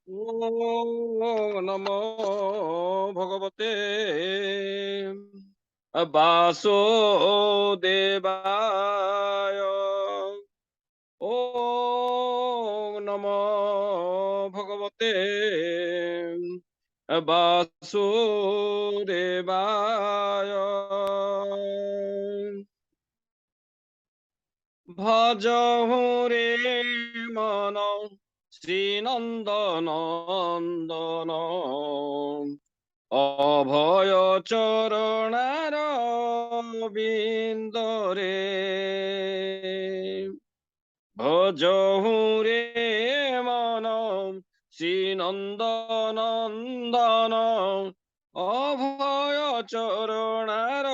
ॐ नमो भगवते वासुदेवाय। ॐ नमो भगवते वासुदेवाय। भजहु रे मन শ্রীনন্দনন্দন অভয় চরণার বিন্দরে। ভজহু রে মন শ্রীনন্দনন্দন অভয় চরণার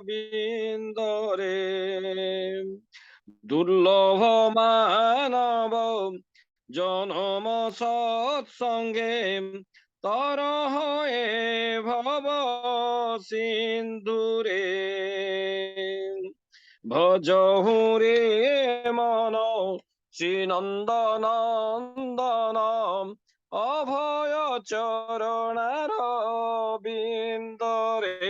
বিন্দরে। দুর্লভ মানব জনম সৎসঙ্গে তর হয়ে ভব সিন্ধুরে। ভজহু রে মন শ্রীনন্দনন্দন অভয় চরণার বিন্দরে।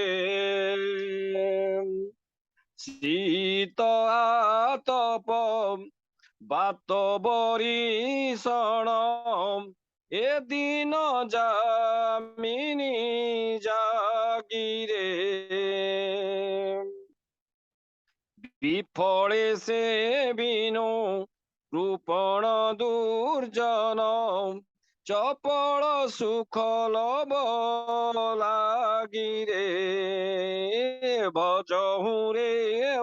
শীত আতপ বাত বরিষণ এদিন যামিনী জাগিরে। বিফলে সে বিনু কৃপণ দুর্জন চপল সুখ লব লাগিরে। ভজহু রে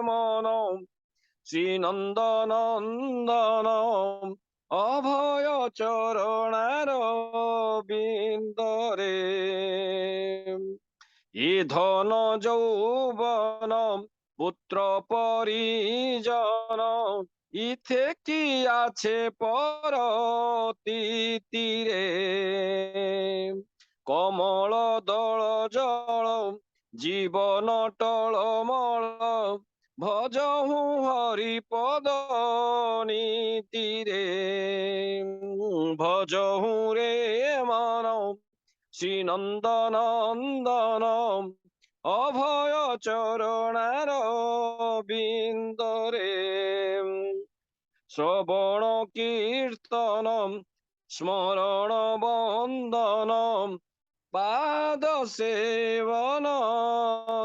মন শ্রীনন্দনন্দন অভয় চরণার বিন্দরে। এ ধন যৌবন পুত্র পরিজন ইথে কি আছে পরতি তীরে। কমল দল জল জীবন টলমল ভজহু হরি পদ নীতিরে। ভজহু রে মন শ্রীনন্দনন্দন অভয় চরণার বিন্দরে। শ্রবণ কীর্তন স্মরণ বন্দন পাদ সেবন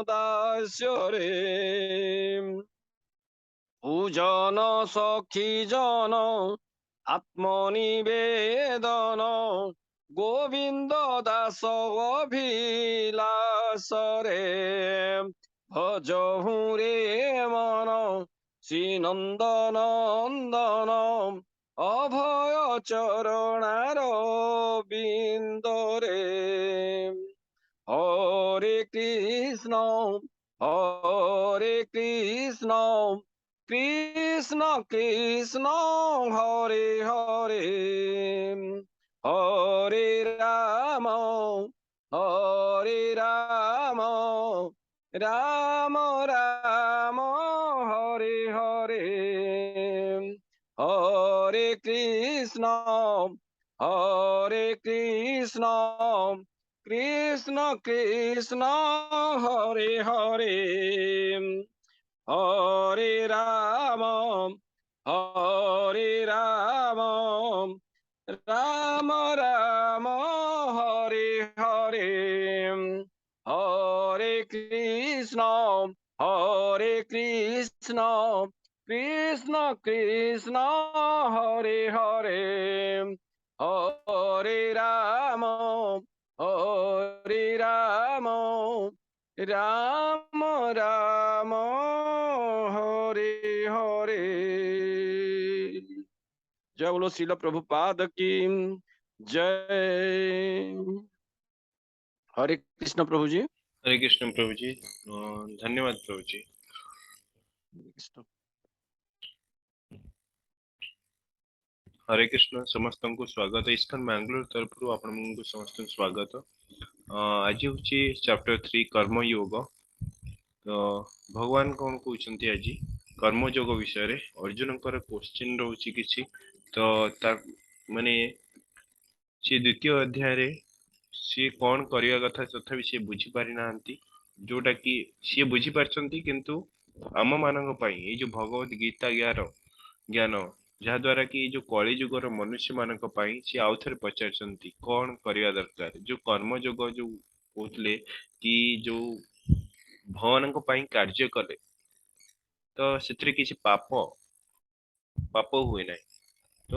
দাস্যরে। পূজন সখী জন আত্মনিবেদন গোবিন্দ দাস অভিলাষরে। ভজহু রে মন শ্রীনন্দনন্দন অভয় চরণার বিন্দরে। হরে কৃষ্ণ কৃষ্ণ কৃষ্ণ হরে হরে। হরে রাম রাম রাম হরে হরে। হরে কৃষ্ণ কৃষ্ণ কৃষ্ণ হরে হরে। হরে রাম রাম রাম হরে হরে। হরে কৃষ্ণ কৃষ্ণ কৃষ্ণ হরে হরে। হরে রাম রাম রাম হরে হরে। जय बोलो श्रील प्रभुपाद की जय। हरे कृष्ण प्रभु जी। हरे कृष्ण प्रभु जी। धन्यवाद प्रभु जी। हरे कृष्ण समस्त को स्वागत है इस्कन बैंगलोर तरफ आपन समस्त स्वागत। आज हूँ चैप्टर 3 कर्म योग। तो भगवान कौन कहते आज कर्म योग विषय अर्जुन क्वेश्चन रोचे किसी तो माने सी द्वितीय अध्याय रे सी कौन करिया कथा तथापि सी बुझी पारि नांती जोटा कि सी बुझी पारछंती किंतु आम मानक पई ए जो भगवत गीता ज्ञान जहा द्वारा कि जो कली जुगर मनुष्य मानक पई सी आउ थरे पचारछंती कौन करिया दरकार जो कर्म जोग जो कहतले कि जो भगवान पई कार्य कले तो ସେଥିରେ କିଛି ପାପ ହୁଏ ନାହିଁ। ତ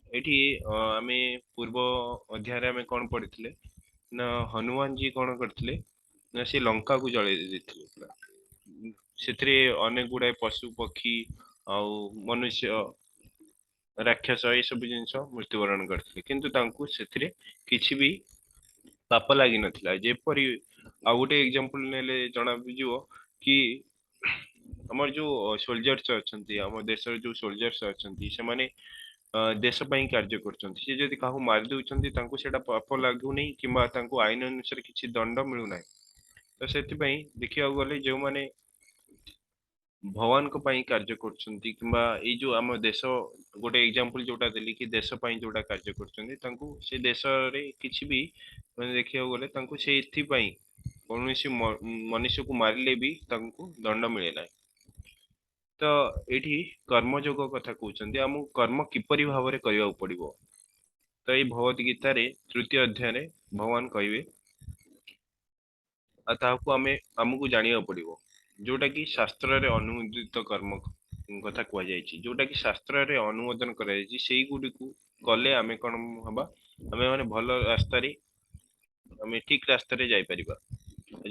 ଏଠି ଆମେ ପୂର୍ବ ଅଧ୍ୟାୟରେ ଆମେ କଣ ପଢିଥିଲେ ନା ହନୁମାନ जी କଣ କରିଥିଲେ ନା ସେ ଲଙ୍କାକୁ ଜଳେଇ ଦେଇଥିଲେ ପୁରା। ସେଥିରେ ଅନେକ ଗୁଡାଏ ପଶୁ ପକ୍ଷୀ ଆଉ ମନୁଷ୍ୟ ରାକ୍ଷସ ଏ ସବୁ ଜିନିଷ ମୃତ୍ୟୁବରଣ କରିଥିଲେ କିନ୍ତୁ ତାଙ୍କୁ ସେଥିରେ କିଛି ବି ପାପ ଲାଗି ନଥିଲା। ଯେପରି ଆଉ ଗୋଟେ ଏକ୍ସାମ୍ପଲ ନେଲେ ଜଣା ଯିବ କି ଆମର ଯୋଉ ସୋଲଜର୍ସ ଅଛନ୍ତି ଆମ ଦେଶର ଯୋଉ ସୋଲଜର୍ସ ଅଛନ୍ତି ସେମାନେ ଦେଶ ପାଇଁ କାର୍ଯ୍ୟ କରୁଛନ୍ତି। ସେ ଯଦି କାହାକୁ ମାରି ଦଉଛନ୍ତି ତାଙ୍କୁ ସେଇଟା ପାପ ଲାଗୁନି କିମ୍ବା ତାଙ୍କୁ ଆଇନ ଅନୁସାରେ କିଛି ଦଣ୍ଡ ମିଳୁନାହିଁ। ତ ସେଥିପାଇଁ ଦେଖିବାକୁ ଗଲେ ଯୋଉମାନେ ଭଗବାନଙ୍କ ପାଇଁ କାର୍ଯ୍ୟ କରୁଛନ୍ତି କିମ୍ବା ଏଇ ଯୋଉ ଆମ ଦେଶ ଗୋଟେ ଏକ୍ସାମ୍ପଲ ଯୋଉଟା ଦେଲି କି ଦେଶ ପାଇଁ ଯୋଉଟା କାର୍ଯ୍ୟ କରୁଛନ୍ତି ତାଙ୍କୁ ସେ ଦେଶରେ କିଛି ବି ମାନେ ଦେଖିବାକୁ ଗଲେ ତାଙ୍କୁ ସେଇଥିପାଇଁ କୌଣସି ମନୁଷ୍ୟକୁ ମାରିଲେ ବି ତାଙ୍କୁ ଦଣ୍ଡ ମିଳେ ନାହିଁ। ତ ଏଇଠି କର୍ମଯୋଗ କଥା କହୁଛନ୍ତି ଆମକୁ କର୍ମ କିପରି ଭାବରେ କରିବାକୁ ପଡିବ। ତ ଏଇ ଭଗବତ ଗୀତାରେ ତୃତୀୟ ଅଧ୍ୟାୟରେ ଭଗବାନ କହିବେ ଆଉ ତାହାକୁ ଆମକୁ ଜାଣିବାକୁ ପଡିବ ଯୋଉଟା କି ଶାସ୍ତ୍ରରେ ଅନୁମୋଦିତ କର୍ମ କଥା କୁହାଯାଇଛି ଯୋଉଟା କି ଶାସ୍ତ୍ରରେ ଅନୁମୋଦନ କରାଯାଇଛି ସେଇଗୁଡିକୁ କଲେ ଆମେ କଣ ହବା ଆମେ ମାନେ ଭଲ ରାସ୍ତାରେ ଆମେ ଠିକ ରାସ୍ତାରେ ଯାଇପାରିବା।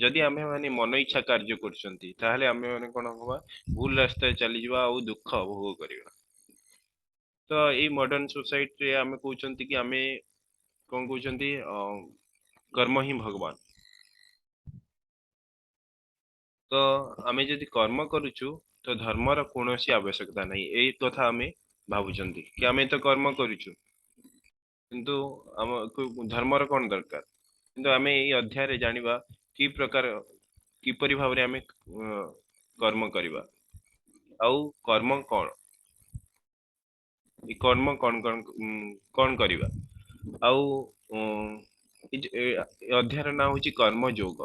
ଯଦି ଆମେ ମାନେ ମନ ଇଚ୍ଛା କାର୍ଯ୍ୟ କରୁଛନ୍ତି ତାହେଲେ ଆମେ ମାନେ କଣ ହବା ଭୁଲ ରାସ୍ତାରେ ଚାଲିଯିବା ଆଉ ଦୁଃଖ ଭୋଗ କରିବା। ତ ଏଇ ମଡର୍ଣ୍ଣ ସୋସାଇଟିରେ ଆମେ କହୁଛନ୍ତି କି ଆମେ କଣ କହୁଛନ୍ତି କର୍ମ ହିଁ ଭଗବାନ। ତ ଆମେ ଯଦି କର୍ମ କରୁଛୁ ତ ଧର୍ମର କୌଣସି ଆବଶ୍ୟକତା ନାହିଁ ଏଇ କଥା ଆମେ ଭାବୁଛନ୍ତି କି ଆମେ ତ କର୍ମ କରୁଛୁ କିନ୍ତୁ ଆମକୁ ଧର୍ମର କଣ ଦରକାର। କିନ୍ତୁ ଆମେ ଏଇ ଅଧ୍ୟାୟରେ ଜାଣିବା କି ପ୍ରକାର କିପରି ଭାବରେ ଆମେ କର୍ମ କରିବା ଆଉ କର୍ମ କଣ ଏ କର୍ମ କଣ କରିବା ଆଉ ଏ ଅଧ୍ୟାୟର ନାଁ ହଉଛି କର୍ମ ଯୋଗ।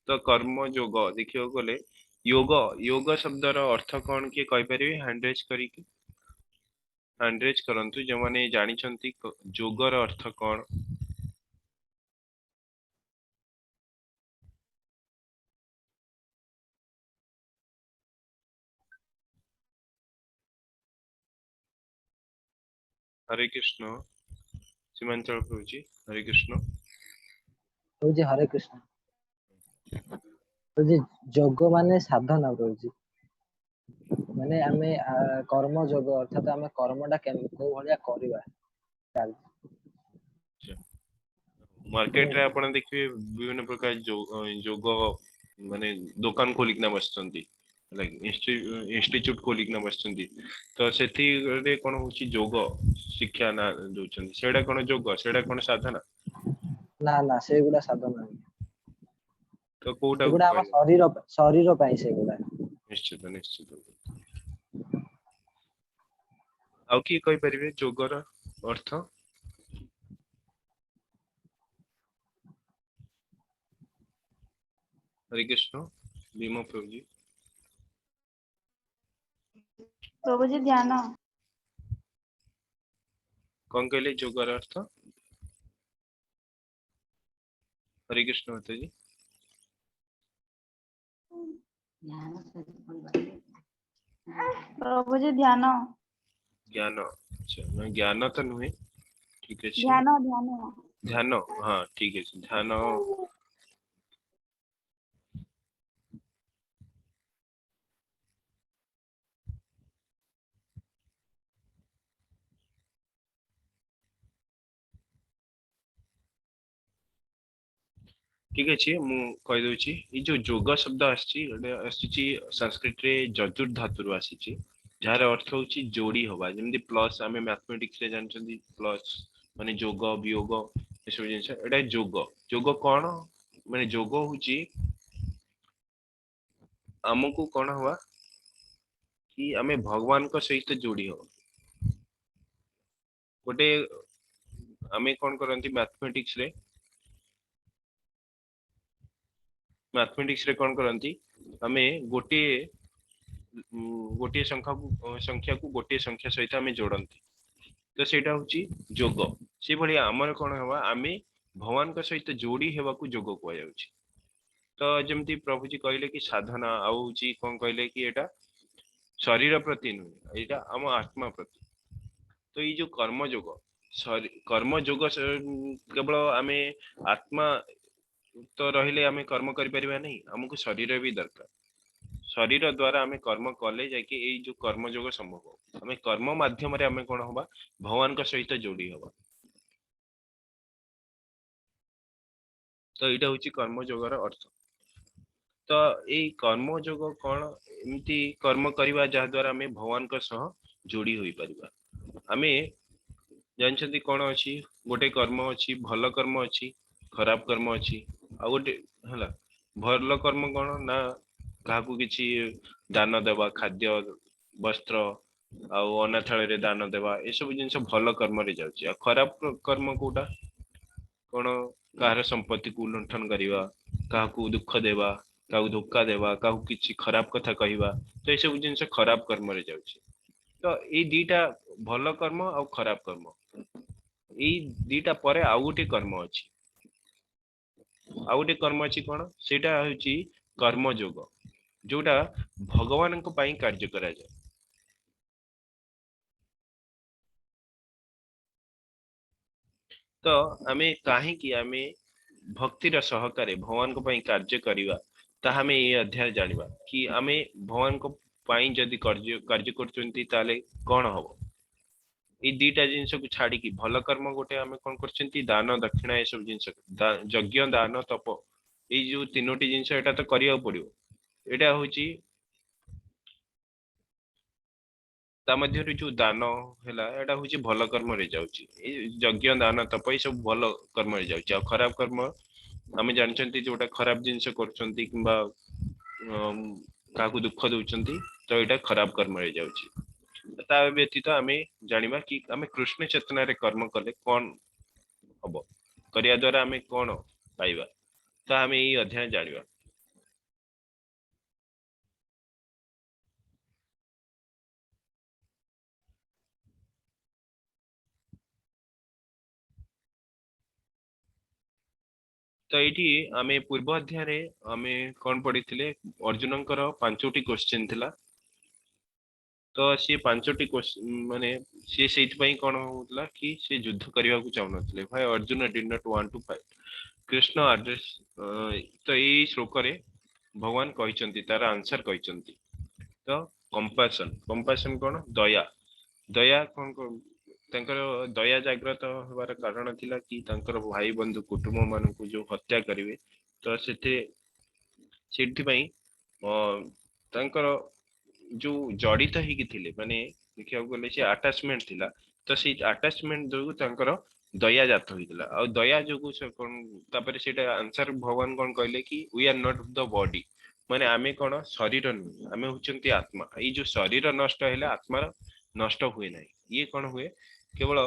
ତ କର୍ମ ଯୋଗ ଦେଖିବାକୁ ଗଲେ ୟୋଗ ଶବ୍ଦର ଅର୍ଥ କଣ କିଏ କହିପାରିବେ ହ୍ୟାଣ୍ଡରେଜ କରିକି। ହ୍ୟାଣ୍ଡରେଜ କରନ୍ତୁ ଯୋଉମାନେ ଜାଣିଛନ୍ତି ଯୋଗର ଅର୍ଥ କଣ। हरे कृष्ण सीमांचल प्रभुजी हरे कृष्ण। प्रभुजी हरे कृष्ण। प्रभुजी जोग माने साधना प्रभुजी माने आमे कर्म जोग अर्थात आमे कर्मटा को भलिया करबा। मार्केट रे आपण देखिए विभिन्न प्रकार जोग माने दुकान खोलिकना बसଛନ୍ତି इंस्टीट्यूट खोलिकना बसଛନ୍ତି ତ ସେଥିରେ କଣ ହଉଛି ଯୋଗ ଶିକ୍ଷା ନା ଦଉଛନ୍ତି ସେଇଟା କଣ ଯୋଗ ସେଇଟା କଣ ସାଧନା। ନା ନା ସେଗୁଡା ସାଧନା ନୁହେଁ। ତ କୋଉଟାକୁ ସେଗୁଡା ଆମ କହିବେ ଶରୀର ପାଇଁ ସେଗୁଡା। ନିଶ୍ଚିତ ନିଶ୍ଚିତ। ଆଉ କିଏ କହିପାରିବେ ଯୋଗର ଅର୍ଥ। हरे कृष्ण भीम प्रभु जी। प्रभु जी ध्यान। कौन कहले जोगर अर्थ। हरे कृष्ण माता जी। प्रभु जी ध्यान। ज्ञान अच्छा ज्ञान तो नुहे ठीक है ध्यान ध्यान। ध्यान हाँ ठीक है ध्यान ठीक अच्छे मु कहि दउची ई जो जोग शब्द आसी संस्कृत रे जजुर धातु आसी जार अर्थ होची जोड़ी हवा जेमती प्लस आमे मैथमेटिक्स रे जानचंदी प्लस माने जोग वियोग ए सब जिंस एटा जोग जोग कोन माने जोग होची हमकु कोन हवा कि आमे भगवान को सहित जोड़ी हो गोटे आमे कौन करंती मैथमेटिक्स रे कौन करंती आमे गोटे संख्या को गोटे संख्या सहित आमे जोड़ंती तो सेटा होची जोग से भली हमर कोन हवा आमे भगवान का सहित जोड़ी हेबा को जोग को जाउची तो जेमती प्रभु जी कहले कि साधना आउ जी कोन कहले कि एटा शरीर प्रति नुहे एटा हम आत्मा प्रति तो ये जो कर्म योग कर्म योग केवल आमे आत्मा तो रहिले आमे कर्म करि परिबा नहीं हमको शरीर भी दरकार शरीर द्वारा आमे कर्म कले जाके ये जो कर्म योग संभव आमे कर्म माध्यम रे आमे कोन होबा भगवान का सहित जोड़ी होबा तो एटा होची कर्म योगर अर्थ तो ये कर्म योग कौन एमती कर्म करवा जहा द्वारा आमे भगवान का सह जोड़ी होई परिबा आमे जानछंती कौन अछि गोटे कर्म अछि भल कर्म अछि खराब कर्म अछि आ गोटे हला भल कर्म कौन ना काहाकू किछि दान देवा खाद्य वस्त्र आ अनाथालय रे दान देवा ए सब जिंस भल कर्म रे जाउची आ खराब कर्म कोटा कौन कार संपत्ति को लुंठन करिवा काहाकू दुख देवा काहू धोखा देवा काहू किछि खराब कथा कहिवा तो ए सब जिंस खराब कर्म रे जाउची तो ए दीटा भल कर्म आ खराब कर्म ए दीटा परे आउ गोटे कर्म अछि आउ गोटे कर्म अछि कोन सेटा होची कर्म योग जोटा भगवान को पई कार्य करा जाय तो आमे काहे कि आमे भक्तिर सहकारे भगवान को पई कार्य करिवा ता हमें ये अध्याय जानिबा कि आमे भगवान को पई जदि कार्य करचंती ताले कोन हबो ये दीटा जिनस को छाड़ी की भल कर्म गोटे आमे कोन करचंती दान दक्षिणा ए सब जिनस यज्ञ दान तप ए जो तीनोटी जिनस एटा तो करिया पड़िबो एटा होची ता मध्य जो दान हैला एटा होची भल कर्म रे जाउची ए यज्ञ दान तप ए सब भल कर्म रे जाउची आ खराब कर्म आमे जानचंती जोटा खराब जिनस करचंती किबा काकू दुख दउचंती तो एटा खराब कर्म रे जाउची ता व्यतीत आमे जानिबा कि आमे कृष्ण चेतना रे कर्म कले कोन हबो करिया द्वारा आमे कोन पाइबा ता आमे ई अध्याय जानिबा तो एठी आमे पूर्व अध्याय रे आमे कोन पढिथिले अर्जुनंकर पांचोटी क्वेश्चन थिला तो सी पांचोटी माने सी सेति पई कोन होतला कि से युद्ध करिया को चाहु नथले भाई Arjun did not want to fight Krishna address तो ई श्लोक रे भगवान कहिचंती तार आंसर कहिचंती तो कंपैशन कोन दया दया कोन तांकर दया जागृत होबार कारण थिला कि तांकर भाई बंधु कुटुंब मान को जो हत्या करिवे तो सेठी पई तांकर जो जड़ित ही थिले माने देखिया गले से अटैचमेंट थिला तो से अटैचमेंट जो तांकर दया जात होइतला आ दया जो तापर सेटा आंसर भगवान कोन कहले कि we are not the body माने आमे कोन शरीर न आमे हुचंती आत्मा ई जो शरीर नष्ट हैला आत्मा नष्ट हुए नाही ये कोन हुए केवल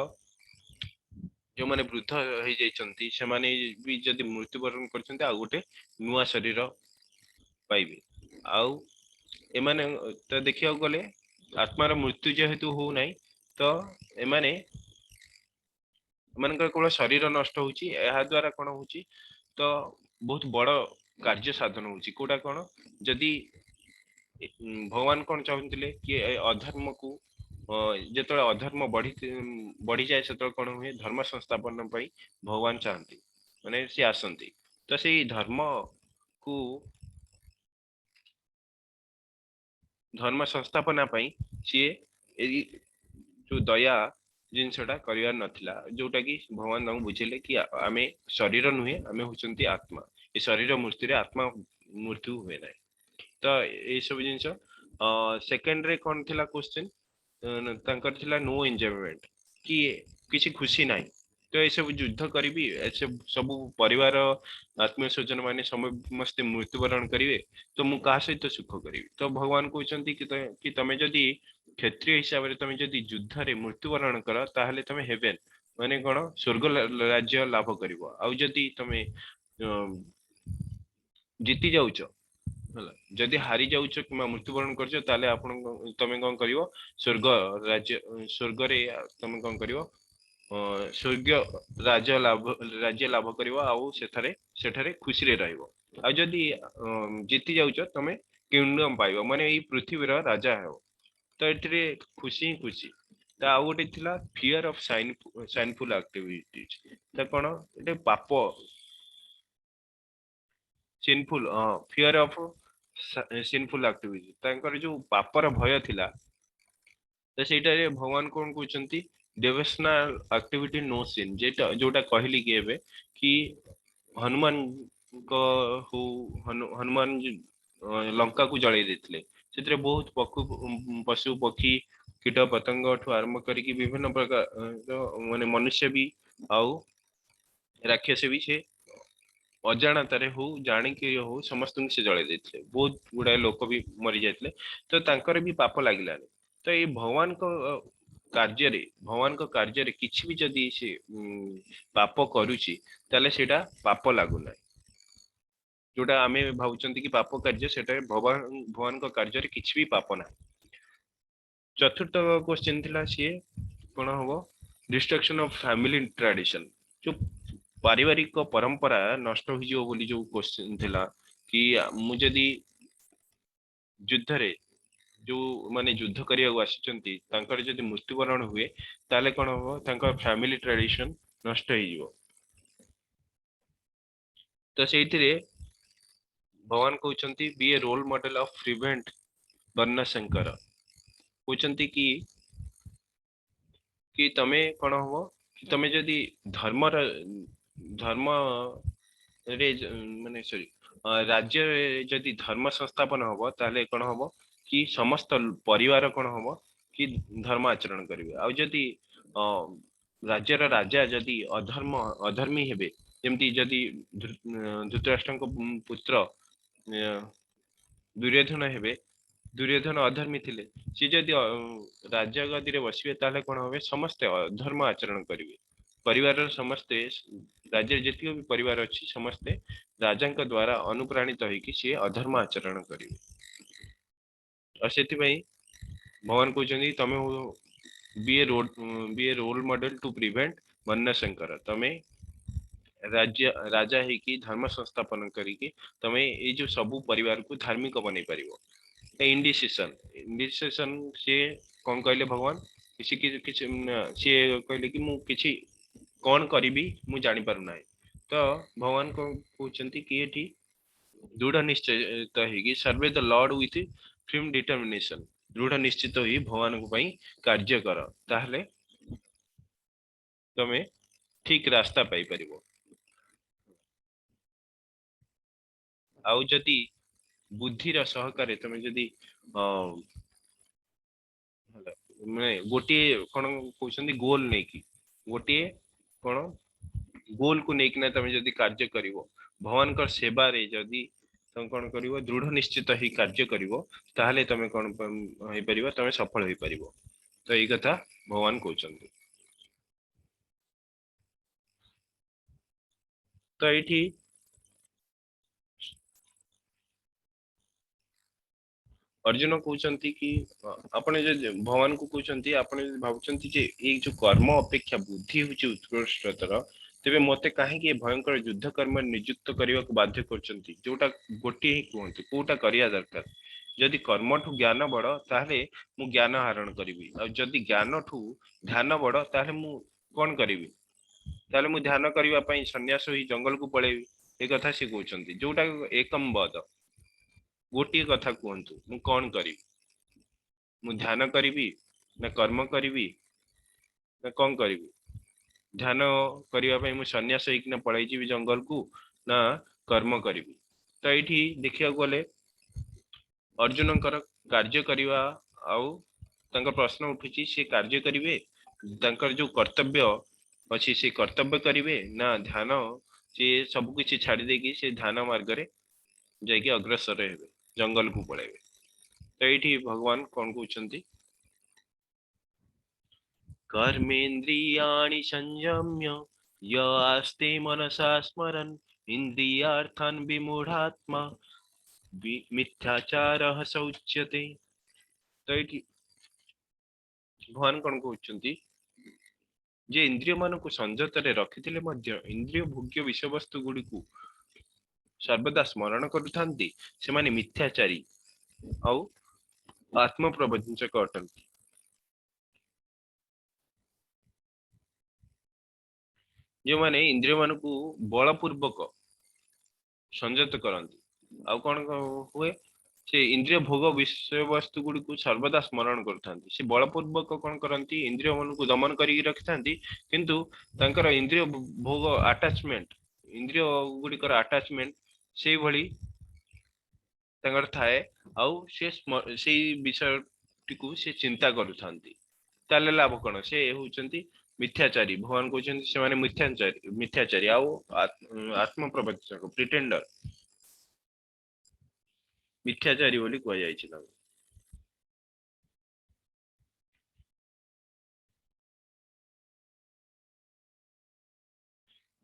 जो माने वृद्ध हो जाइछंती से माने भी जदि मृत्युवरण करछंती आ गोटे नुआ शरीर पाइबे आउ एमाने तो देखिया गले आत्मार मृत्यु जेहेतु हो नाही तो एमाने एमानकर केवल शरीर नष्ट होची एहा द्वारा कोन होची तो बहुत बड़ कार्य साधन होची कोडा कोन जदि भगवान कोन चाहंतिले कि अधर्म को जेतळे अधर्म बढ़ी जाए सेतळे कोन हुए धर्म संस्थापन पई भगवान चाहंती माने से आसंती तो से धर्म को धर्म संस्थापना पई सी जो दया जिनसटा करिवार नथिला जोटा कि भगवान तांको बुझेले कि आमे शरीर नुहे आमे हुचंती आत्मा ए शरीर मृत्यु रे आत्मा मृत्यु हुए नाही तो ए सब जिंस सेकंड रे कोन थिला क्वेश्चन तांकर थिला नो एन्जॉयमेंट कि किसी खुशी नाही तो ए सब युद्ध करिवि ऐसे सब परिवार आत्मीय स्वजन माने समस्त मृत्युवरण करिवे तो मु का सहित सुख करिवि तो भगवान कहउचंती कि तमे जदि क्षत्रिय हिसाब रे तमे जदि युद्ध रे मृत्युवरण कर ताहले तमे हेवेन माने कौन स्वर्ग राज्य लाभ करिवो आउ जदि तमे जीति जाउछ होला जदि हारी जाउछ किमा मृत्युवरण करछ ताले आपण तमे कोन करिवो स्वर्ग स्वर्ग रे तमे कोन करिवो स्वर्ग राज्य लाभ करिवो आउ सेठारे खुशी रे रहइवो आ जदि जीति जाउछ तमे किंगडम पाइबो माने ई पृथ्वी रा राजा हेबो तो एठरे खुशी ही खुशी ता आउ गोटे थिला फियर ऑफ साइनफुल एक्टिविटीज ता कोन एटे पाप sinful fear of sinful activity तांकर जो पापर भय थिला तो सेटा रे भगवान कोन कहउचंती डिवोशनल एक्टिविटी नो सिन जेटा जोटा कहली कि एबे कि हनुमान को हनुमान लंका को जळै देथिले ସେଥିରେ ବହୁତ ପଶୁ ପକ୍ଷୀ କୀଟ ପତଙ୍ଗ ଠୁ ଆରମ୍ଭ କରିକି ବିଭିନ୍ନ ପ୍ରକାର ମାନେ ମନୁଷ୍ୟ ବି ଆଉ ରାକ୍ଷସ ବି ସେ ଅଜାଣତାରେ ହଉ ଜାଣିକି ହଉ ସମସ୍ତଙ୍କୁ ସେ ଜଳେଇ ଦେଇଥିଲେ ବହୁତ ଗୁଡାଏ ଲୋକ ବି ମରି ଯାଇଥିଲେ ତ ତାଙ୍କର ବି ପାପ ଲାଗିଲାନି ତ ଏଇ ଭଗବାନଙ୍କ କାର୍ଯ୍ୟରେ କିଛି ବି ଯଦି ସେ ପାପ କରୁଛି ତାହେଲେ ସେଇଟା ପାପ ଲାଗୁନାହିଁ जोटा आमे भावुचंती कि पाप कार्य सेटा भगवान को कार्य रे किछि भी पाप ना चतुर्थ क्वेश्चन थिला सिए कोन होबो डिस्ट्रक्शन ऑफ फैमिली ट्रेडिशन जो पारिवारिक परंपरा नष्ट हो जिवो बोली जो क्वेश्चन थिला कि मु जदी युद्ध रे जो माने युद्ध करिया आसिचंती तांकर जदी मृत्युवरण हुए ताले कोन होबो तांकर फैमिली ट्रेडिशन नष्ट हो जिवो तो सेइथिरे भगवान कहउचंती be a role model of prevent वर्ण शंकर कहउचंती कि तमे कोन हो कि तमे जदी धर्म रे माने सॉरी राज्य रे जदी धर्म संस्थापन होबो ताले कोन होबो कि समस्त परिवार कोन होबो कि धर्म आचरण करिवे आ जदी राज्यर राजा जदी अधर्मी हेबे जेमती जदी धृतराष्ट्रଙ୍କ पुत्र दुर्योधन हेबे दुर्योधन अधर्मी थिले सी जदि राज्य गदी रे बसिबे ताले कोन होबे समस्त धर्म आचरण करिवे परिवार समस्त राज्य जतियो भी परिवार अछि समस्त राजांक द्वारा अनुप्राणित होई कि से अधर्म आचरण करिवे आ सेति भई भगवान कहउचंदी तमे be a role model to prevent वर्ण शंकर तमे राजा है कि धर्म संस्थापन करिके तमे ए जो सब परिवार को धार्मिक बनै परिबो इंडिसिएशन से कोन कहले भगवान किसी से कहले कि मु किछि कोन करिबी मु जानि पारु नाही तो भगवान को कहउचंती कि एठी दृढ़ निश्चय है कि serve the lord with firm determination दृढ़ निश्चित ही भगवान को पई कार्य कर ताहले तमे ठीक रास्ता पाई परिबो आउ जदि बुद्धि रा सहकारे तमे जदि माने गोटे कोन कहउचंदी गोल नै कि गोटे कोन गोल को नै कि तमे जदि कार्य करिवो भगवान कर सेवा रे जदि तम कोन करिवो दृढ़ निश्चित ही कार्य करिवो ताहले तमे कोन होई परिबो तमे सफल होई परिबो तो एई कथा भगवान कहउचंदी तो एठी अर्जुन कहउचंती कि आपने जे भगवान को कहउचंती आपने भाबुचंती जे ए जो कर्म अपेक्षा बुद्धि होची उत्कृष्टतर तेबे मते काहे कि भयंकर युद्ध कर्म नियुक्त करिवा को बाध्य करचंती जोटा गोटी ही कहंती कोटा करिया दरकार जदि कर्म ठु ज्ञान बड़ ताहले मु ज्ञान हरण करिवि आ जदि ज्ञान ठु ध्यान बड़ ताहले मु कोन करिवि ताहले मु ध्यान करिवा पई सन्यास होई जंगल को पळेवि ए कथा से कहउचंती जोटा एकम बद गोटी कथा कहंतु मु कोन करिवि मु ध्यान करिवि ना कर्म करिवि ना कोन करिवि ध्यान करिवा पई मु सन्यास होइकना पळाइ जीवि जंगल को ना कर्म करिवि तो एठी देखिया गले अर्जुनकर कार्य करिवा आउ तांकर प्रश्न उठुची से कार्य करिवे तांकर जो कर्तव्य अछि से कर्तव्य करिवे ना ध्यान से सब किछि छाडी देकी से ध्यान मार्ग रे जायकी अग्रसर हेबे जंगल को पळेबे तो एठी भगवान कोन कहउचंती कर्मेन्द्रियाणि संयम्य य आस्ते मनसा स्मरन् इन्द्रियार्थान् विमूढात्मा मिथ्याचारः स उच्यते। तो ये भगवान कौन कहते जे इंद्रिय मान को संजतरे रखिथिले मध्य इंद्रिय भोग्य विषय वस्तु गुडी को सर्वदा स्मरण करुथांती से माने मिथ्याचारी आउ आत्म प्रवंचक अटंती। जो माने इंद्रिय मान को बलपूर्वक संजत करती आउ कौन हुए से इंद्रिय भोग विषय वस्तु गुडी को सर्वदा स्मरण करथांती से बलपूर्वक कौन करती इंद्रिय मन को दमन करी रखिथांती किंतु तांकर इंद्रिय भोग अटैचमेंट इंद्रिय गुडिकर अटैचमेंट से भली तांकर थाए आउ से विषय टिकु से चिंता करुथांती ताले लाभ कोन से होचंती मिथ्याचारी। भगवान कहते से माने मिथ्याचारी आउ आत्म प्रवचक प्रिटेंडर मिथ्याचारी बोली कह जाय छै।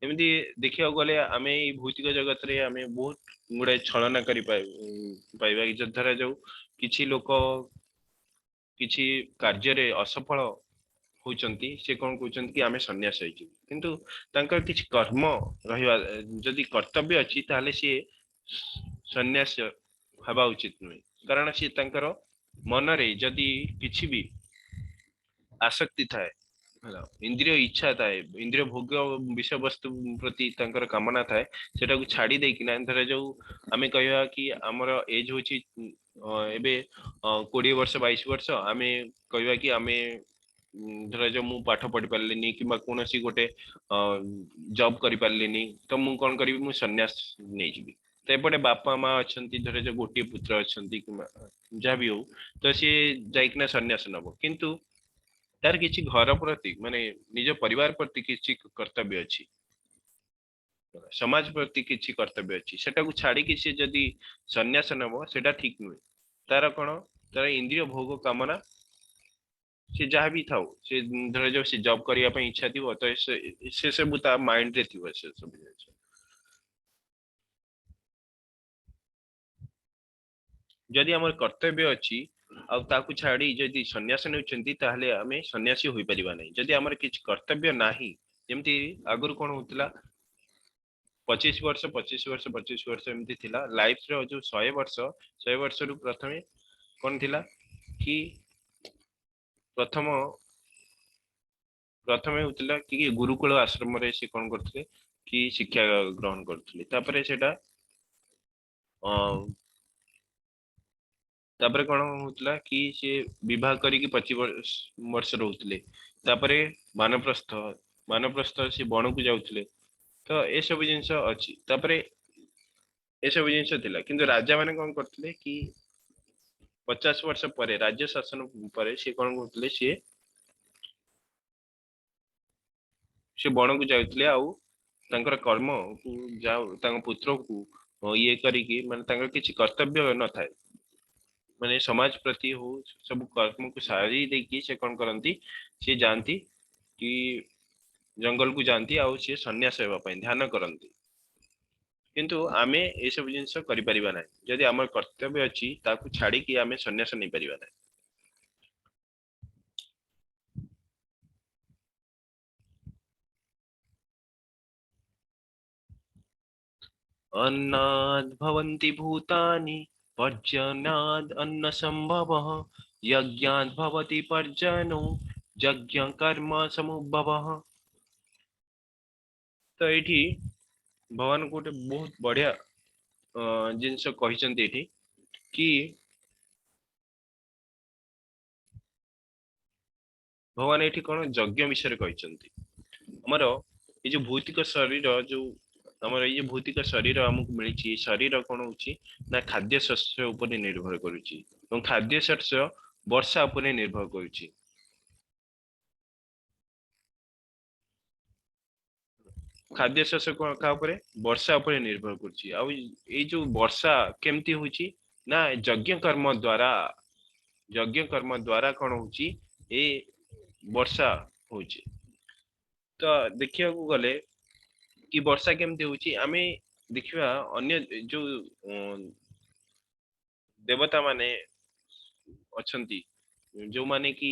एमती देखिया गले आमे ई भौतिक जगत रे आमे बहुत गुडे छलना करि पाइबा जद्वारा जो किछि लोक किछि कार्य रे असफल होचंती से कोन कहउचंती कि आमे सन्यास होइछि किंतु तांकर किछि कर्म रहिबा जदि कर्तव्य अछि ताले से सन्यास हवा उचित नुहे कारण से तांकर मन रे जदि किछि भी आसक्ति थाए इंद्रिय इच्छा थाए इंद्रिय भोग विषय वस्तु प्रति तांकर कामना थाए सेटा को छाड़ी दे किना धरे जो आमे कहया कि हमर एज होची एबे 20 वर्ष 22 वर्ष आमे कहया कि आमे धरे जो मु पाठ पढ़ी पारलिनी किबा कोनोसी गोटे जॉब करि पारलिनी तो मु कोन करिवि मु सन्यास नै जिवि तो एपटे बापा माँ अच्छी धरे जो गोटे पुत्र अच्छा जहाँ भी हो तो सी जाइकिना सन्यास नब किंतु तार किसी घर प्रति माने निज परिवार प्रति किसी कर्तव्य अच्छी समाज प्रति किसी कर्तव्य अच्छी सेटा को छाड़ी कि सी जदि सन्यास नब सेटा ठीक नुहे तार कौन तार इंद्रिय भोग कामना से जहाँ भी था से धर जो से जॉब करने इच्छा थी तो से सब माइंड रे थी से सब जिनिस जदि आम कर्तव्य अच्छी आउ छाड़ी जदि सन्यास नेउछंती ताहले आमे सन्यासी होई परिबा नै जदि हमर किछ कर्तव्य नाही जेमती आगुर कोन होतला 25 वर्ष 25 वर्ष 25 वर्ष एमती थिला लाइफ रे जो 100 वर्ष रु प्रथमे कोन थिला कि प्रथमे होतला कि गुरुकुल आश्रम रे से कोन करथले कि शिक्षा ग्रहण करथले तापरे सेटा तापरे कौन होतला कि से विवाह करिकी 25 वर्ष रोतले तापरे मानप्रस्थ से बण को जाउतले तो ए सब जिंस अछि तापरे ए सब जिंस थिला किंतु राजा माने कोन करथले कि 50 वर्ष परे राज्य शासन परे से कोन करथले से बण को जाउतले आउ तांकर कर्म जाउ तांग पुत्र को ये करिकी माने तांकर किछि कर्तव्य न थाए माने समाज प्रति हो सब कर्म को सारी देखिए से कौन करती सी जानती कि जंगल को जानती आउ सी सन्यास होगा ध्यान करती किंतु आमे ये सब जिनस करि परिबा नै जदि हमर कर्तव्य अछि ताकू छाड़ी कि आमे सन्यास नै परिबा नै। अन्नाद् भवन्ति भूतानि पर्जन्याद् अन्न संभवः यज्ञाद् भवति पर्जनो यज्ञ कर्म समुद्भवः। तो एठी भगवान गोटे बहुत बढ़िया जिनस कहिसंती एठी कि भगवान एठी कोन यज्ञ विषय कहिसंती हमर ये जो भौतिक शरीर जो हमर ये भौतिक शरीर हमको मिली शरीर कौन होची ना खाद्य शस्य ऊपर निर्भर करुची और खाद्य शस्य वर्षा ऊपर निर्भर करुची खाद्य शस्य का ऊपर वर्षा ऊपर निर्भर करुची आ ये जो वर्षा केमती होची ना यज्ञ कर्म द्वारा कौन होची ए वर्षा होची। तो देखिया को गले कि वर्षा केमती होची आमे देखिबा अन्य जो देवता माने अछंती जो माने कि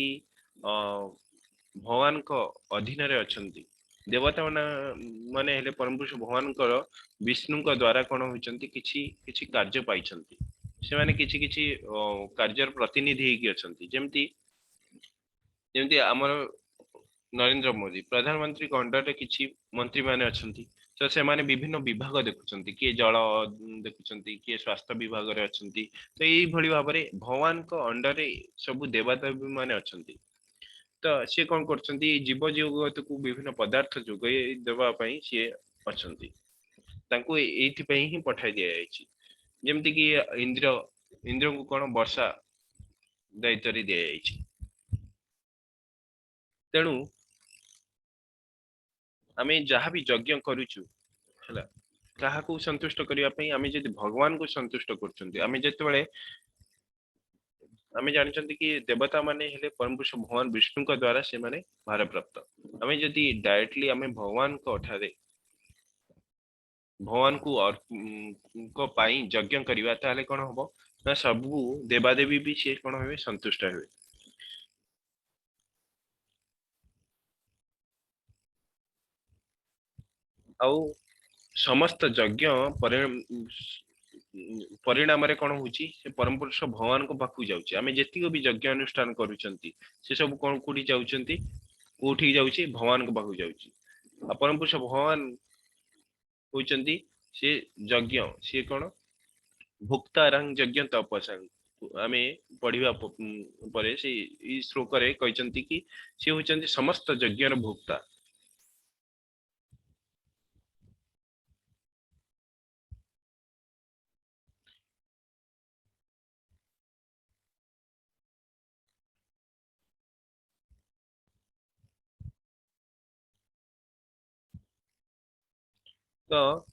भगवान को अधीन रे अछंती देवता माने हेले परम पुरुष भगवान को विष्णु को द्वारा कोन होचंती किछि किछि कार्य पाइछंती से माने किछि किछि कार्यर प्रतिनिधि हेकी अछंती जेमती जेमती हमर नरेंद्र मोदी प्रधानमंत्री को अंडर रे किछि मंत्री माने अछंती तो से माने विभिन्न विभाग देखुचंती किए जल देखुचंती किए स्वास्थ्य विभाग रे अछंती तो एई भली भाबरे भगवान को अंडर रे सब देवता माने अछंती तो से कोन करछंती जीव जगत को विभिन्न पदार्थ जोगई देवा पई से अछंती तांको एथि पई ही पठाई दिया जायछि जेमति कि इंद्र इंद्र को कोन वर्षा दायित्व रे दिया जायछि तेणु आमे जहाँ भी यज्ञ करूछु हला काहा को संतुष्ट करिया पई आमे जदि भगवान को संतुष्ट करछंती आमे जेतेबेले आमे जानछंती कि देवता माने हेले परम पुरुष भगवान विष्णु का द्वारा से माने भार प्राप्त आमे जदि डायरेक्टली आमे भगवान को अठारे भगवान को और को पाई यज्ञ करिवा ताले कोन हबो ना सबु देवादेवी भी से कोन होवे संतुष्ट होवे आउ समस्त यज्ञ परिणाम रे कोन होची से परम पुरुष भगवान को पाखु जाउची आमे जेतिको भी यज्ञ अनुष्ठान करूचंती से सब कोन कुडी जाउचंती कोठी जाउची भगवान को पाखु जाउची आ परम पुरुष भगवान होचंती से यज्ञ से कोन भुक्ता रंग यज्ञ तपसंग आमे पढिबा परे से ई श्लोक रे कहचंती कि से होचंती समस्त यज्ञ र भुक्ता तो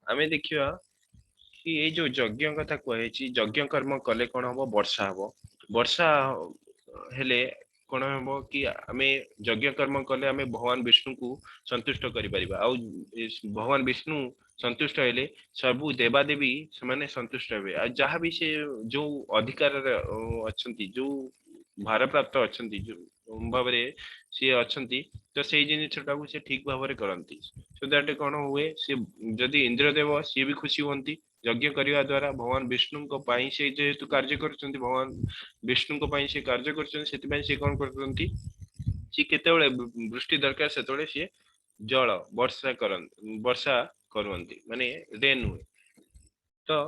आमे देखिबा कि ये जो यज्ञ कथा कहैछि यज्ञ कर्म कले कोन हबो वर्षा हेले कोन हबो कि आमे यज्ञ कर्म कले आमे भगवान विष्णु को संतुष्ट करि परिबा आ भगवान विष्णु संतुष्ट हेले सबु देवा देवी से माने संतुष्ट हेबे आ जहा भी से जो अधिकार अछंती जो भार प्राप्त अछंती जो भाबरे से अछंती तो सेई जिनिसटा को से ठीक भाबरे करंती सो दैट कोन हुए से जदि इंद्रदेव से भी खुशी होंती यज्ञ करिवा द्वारा भगवान विष्णु को पाई से जेहेतु कार्य करचंती भगवान विष्णु को पाई से कार्य करचंती सेति पाई से कोन करचंती से केतेबेले वृष्टि दरकार सेतेबेले से जल वर्षा करवंती माने रेन हुए तो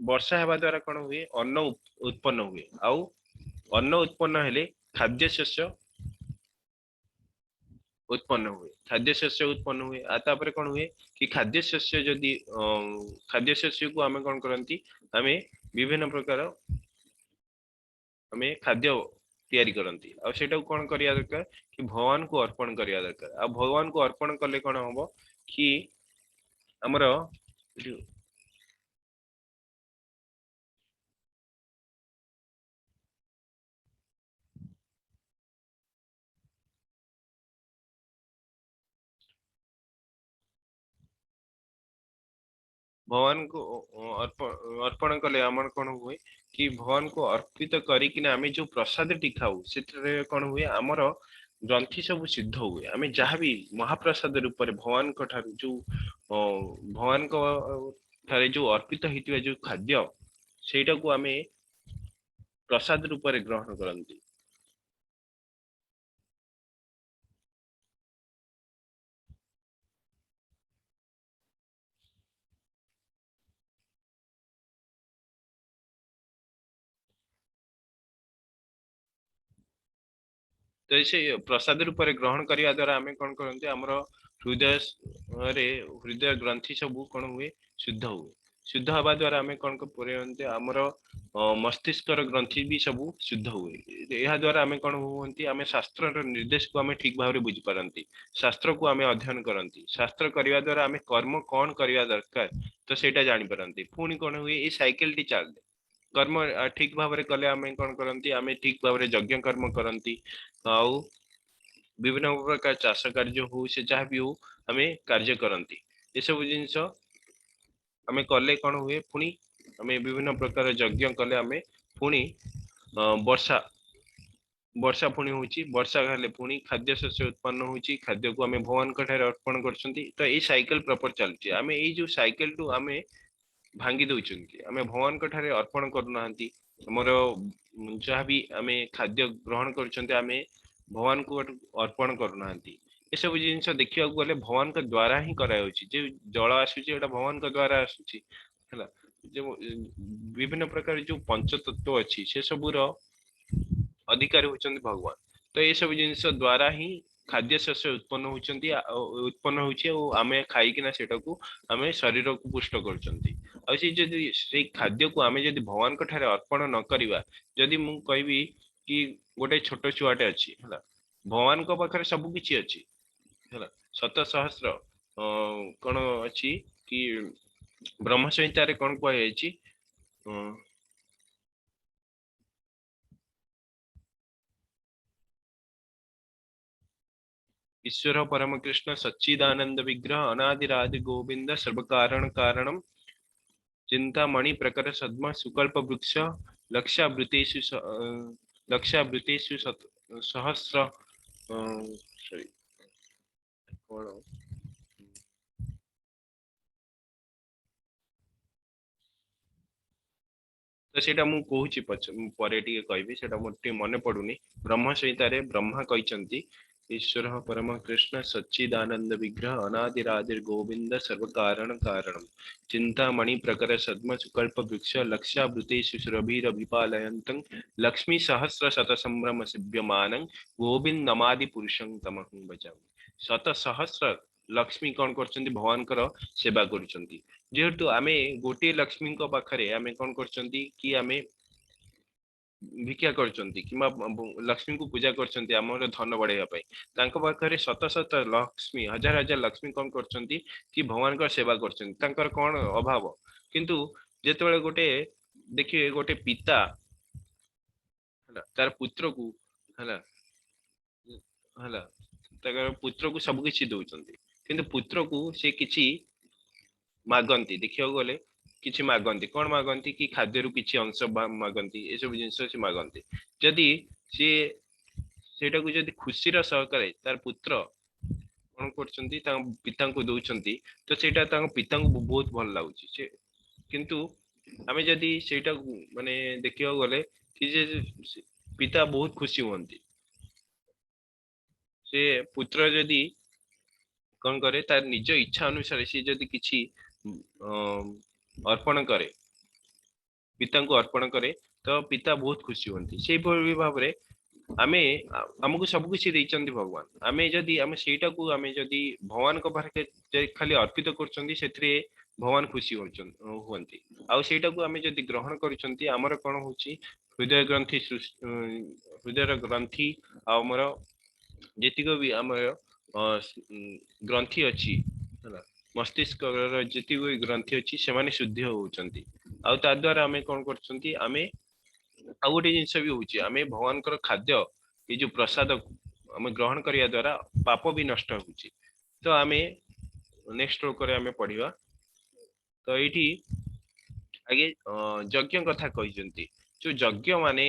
वर्षा हेबा द्वारा कोन हुए अन्न उत्पन्न हुए आउ अन्न उत्पन्न हेले खाद्य शस्य उत्पन्न हुए खाद्य शस्य उत्पन्न हुए आ तापर कोन हुए कि खाद्य शस्य जदि खाद्य शस्य को हमें कोन करंती हमें विभिन्न प्रकार हमें खाद्य तैयारी करंती आ सेटा कोन करिया दरकार कि भगवान को अर्पण करिया दरकार आ भगवान को अर्पण करले कोन होबो कि हमरो भगवान को अर्पण कले हमर कोन हुए कि भगवान को अर्पित करी कि आमे जो प्रसाद टी खाऊ सेतरे कोन हुए हमर ग्रंथि सब सिद्ध हुए आमे जहाँ भी महाप्रसाद रूप रे भगवान को ठार जो भगवान को ठारे जो अर्पित हितवे जो खाद्य सेटा को आमे प्रसाद रूप रे ग्रहण करंती तो से प्रसाद रूप रे ग्रहण करिया द्वारा आमे कोन करंती हमर हृदय रे हृदय ग्रंथि सब कोन हुए शुद्ध हवा द्वारा आमे कोन को परंते हमर मस्तिष्क ग्रंथि भी सब शुद्ध हुए यह द्वारा आमे कोन होंती आमे शास्त्र रो निर्देश को आमे ठीक भाव रे बुझी पारंती शास्त्र को आमे अध्ययन करंती शास्त्र करिया द्वारा आमे कर्म कोन करिया दरकार तो सेटा जानि पारंती पुनी कोन हुए ए साइकिल टी चल कर्म ठीक भाव रे कले आमे कोन करंती आमे ठीक भाव रे यज्ञ कर्म करंती आउ विभिन्न प्रकार चाष कार्य हो से जहाँ भी हो आम कार्य करती ये सब जिनस आम कले कौन हुए पुणी आम विभिन्न प्रकार यज्ञ कले आम पुणी वर्षा वर्षा पुणी होची वर्षा हेले पुणी खाद्य शस्य उत्पन्न होची खाद्य को आम भगवान अर्पण करछंती तो ये साइकिल प्रॉपर चलची आम ये जो साइकिल टू आम भांगी दउछंती आम भगवान अर्पण करूनांती हमर जहाँ भी आम खाद्य ग्रहण करछंती आम भगवान को अर्पण करूनांती ये सब जिनस देखा गले भगवान का द्वारा ही कराउची जे जल आसुची एटा भगवान का द्वारा आसुची हला जो विभिन्न प्रकार जो पंचतत्व अच्छी से सबूर अधिकारी होचंती भगवान तो ये सब जिनस द्वारा ही खाद्य शस्य उत्पन्न होचंती उत्पन्न होची और आमे खाइकिना सेटा को आमे शरीर को पुष्ट करचंती आ से खाद्य को आमे जदि भगवान को ठारे अर्पण न करिवा जदि मु कहबी कि गोटे छोट छुआटे अच्छी है भगवान को पाखरे सब किछि अच्छी है शत सहस्र कौन अच्छी कि ब्रह्म संहिता रे कौन कह ईश्वर परम कृष्ण सच्चिदानंद विग्रह अनादिरादि गोविंद सर्व कारण कारणम चिंतामणि प्रकर सद्म सुकल्प वृक्ष लक्षावृतेषु सहस्र sorry, कौन तो सेटा मु कहूची परे टिके कहबी सेटा मोटे मने पडुनी ब्रह्म संहिता रे ब्रह्मा कहिचंती ईश्वर परम कृष्ण सच्चिदानंद विग्रह अनादिरादिर गोविंद सर्व कारण कारणम चिंतामणि प्रकर सद्म सुकल्प वृक्ष लक्षावृतेषु सुरभिरभिपालयन्तं लक्ष्मी सहस्र शत संभ्रम सिभ्यमानं गोविंद नमादि पुरुषं तमहं भजामि शत सहस्र लक्ष्मी कौन करचंती भगवान कर सेवा करचंती जेहेतु आमे गोटे लक्ष्मी को पाखरे आमे कौन करचंती कि आमे भिक्षा करचंती कि लक्ष्मी को पूजा करचंती हमर धन बढ़ाइबा पई तांको पाखरे शत शत लक्ष्मी हजार हजार लक्ष्मी कौन करचंती कि भगवान का सेवा करचंती तांकर कौन अभाव किंतु जेतेबेले गोटे देखिए गोटे पिता हला तार पुत्र को हला हला तार पुत्र को सब किछि दउचंती किंतु पुत्र को से किछि मागंती देखियो गले किछि मागंती कौन मागंती कि खाद्य रु किछि अंश मागंती ए सब जिंस से मागंती जदि से सेटा को जदि खुशी रा सहकारे तार पुत्र कौन करचंती ता पिता को दउचंती तो सेटा ता पिता को बहुत भल लागुची से किंतु हमें जदि सेटा माने देखियो गले कि जे पिता बहुत खुशी होंती से पुत्र जदि कौन करे तार निज इच्छा अनुसार से जदि किछि अर्पण करे पिता को अर्पण करे तो पिता बहुत खुशी होती से भाव में आमे हमको सब किछि देइचंती भगवान आमे जदि आमे सेटा को आमे जदि भगवान को बारे खाली अर्पित करचंती सेथरे भगवान खुशी होंती आ सेटा को आमे जदि ग्रहण करचंती हमर कोन होची हृदय ग्रंथि हमर जेतिको भी हमर ग्रंथि अछि हला मस्तिष्क जिति ग्रंथि अच्छी से शुद्ध होती आ द्वारा आम कौन कर आम आ गोटे जिनस भी होची आम भगवान खाद्य ये जो प्रसाद आम ग्रहण करने द्वारा पाप भी नष्ट होची तो आम नेक्स्ट श्लोक आम पढ़ा तो ये आगे यज्ञ कथा कहते जो यज्ञ माने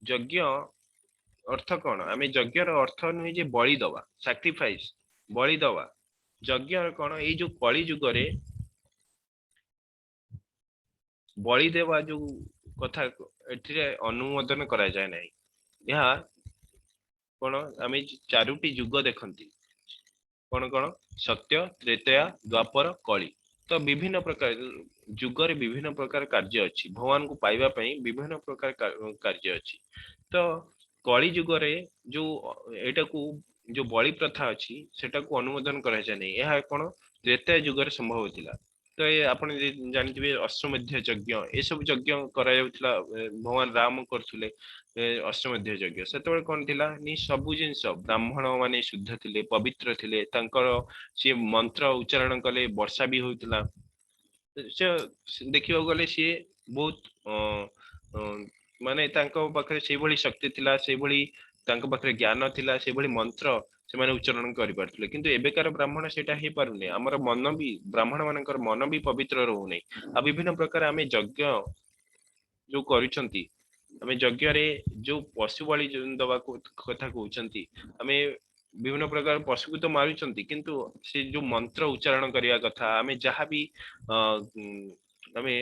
यज्ञ अर्थ कौन आम यज्ञ अर्थ नुहे जे बलि दवा सैक्रिफाइस बलि दवा यज्ञ कौन ये जो कली जुगरे बलि देवा जो कथा अनुमोदन करा जाए नहीं यहाँ कौन आम चारोटी जुग देखती कौन कौन सत्य त्रेतया द्वापर कली तो विभिन्न प्रकार जुगरे विभिन्न प्रकार कार्य अच्छी भगवान को पाइबा विभिन्न प्रकार कार्य अच्छी तो कली जुगरे जो एटा को जो बलि प्रथा अच्छी सेटा को अनुमोदन करा जाए नहीं यह कौन त्रेतया जुगरे संभव होता तो ये आपण जानते अश्वमेध यज्ञ ये सब यज्ञ करा भगवान राम करथुले अश्वमेध यज्ञ से कौन थिला नि सबु जिंस ब्राह्मण माने शुद्ध थिले पवित्र थिले तांकर से मंत्र उच्चारण कले वर्षा भी होइतला से देखियो गले से बहुत माने तांको पाखरे से भली शक्ति थिला से भली तांको पाखरे ज्ञान थिला से भली मंत्र से माने उच्चारण करि पारथले किंतु एबेकार ब्राह्मण सेटा हे पारुने हमर मन भी ब्राह्मण मानकर मन भी पवित्र रहउनै आ विभिन्न प्रकार आमे यज्ञ जो करिसंती आमे यज्ञ रे जो पशु बलि दवा कथा कहउचंती आमे विभिन्न प्रकार पशु को तो मारुचंती किंतु से जो मंत्र उच्चारण करिया कथा आमे जहा भी आमे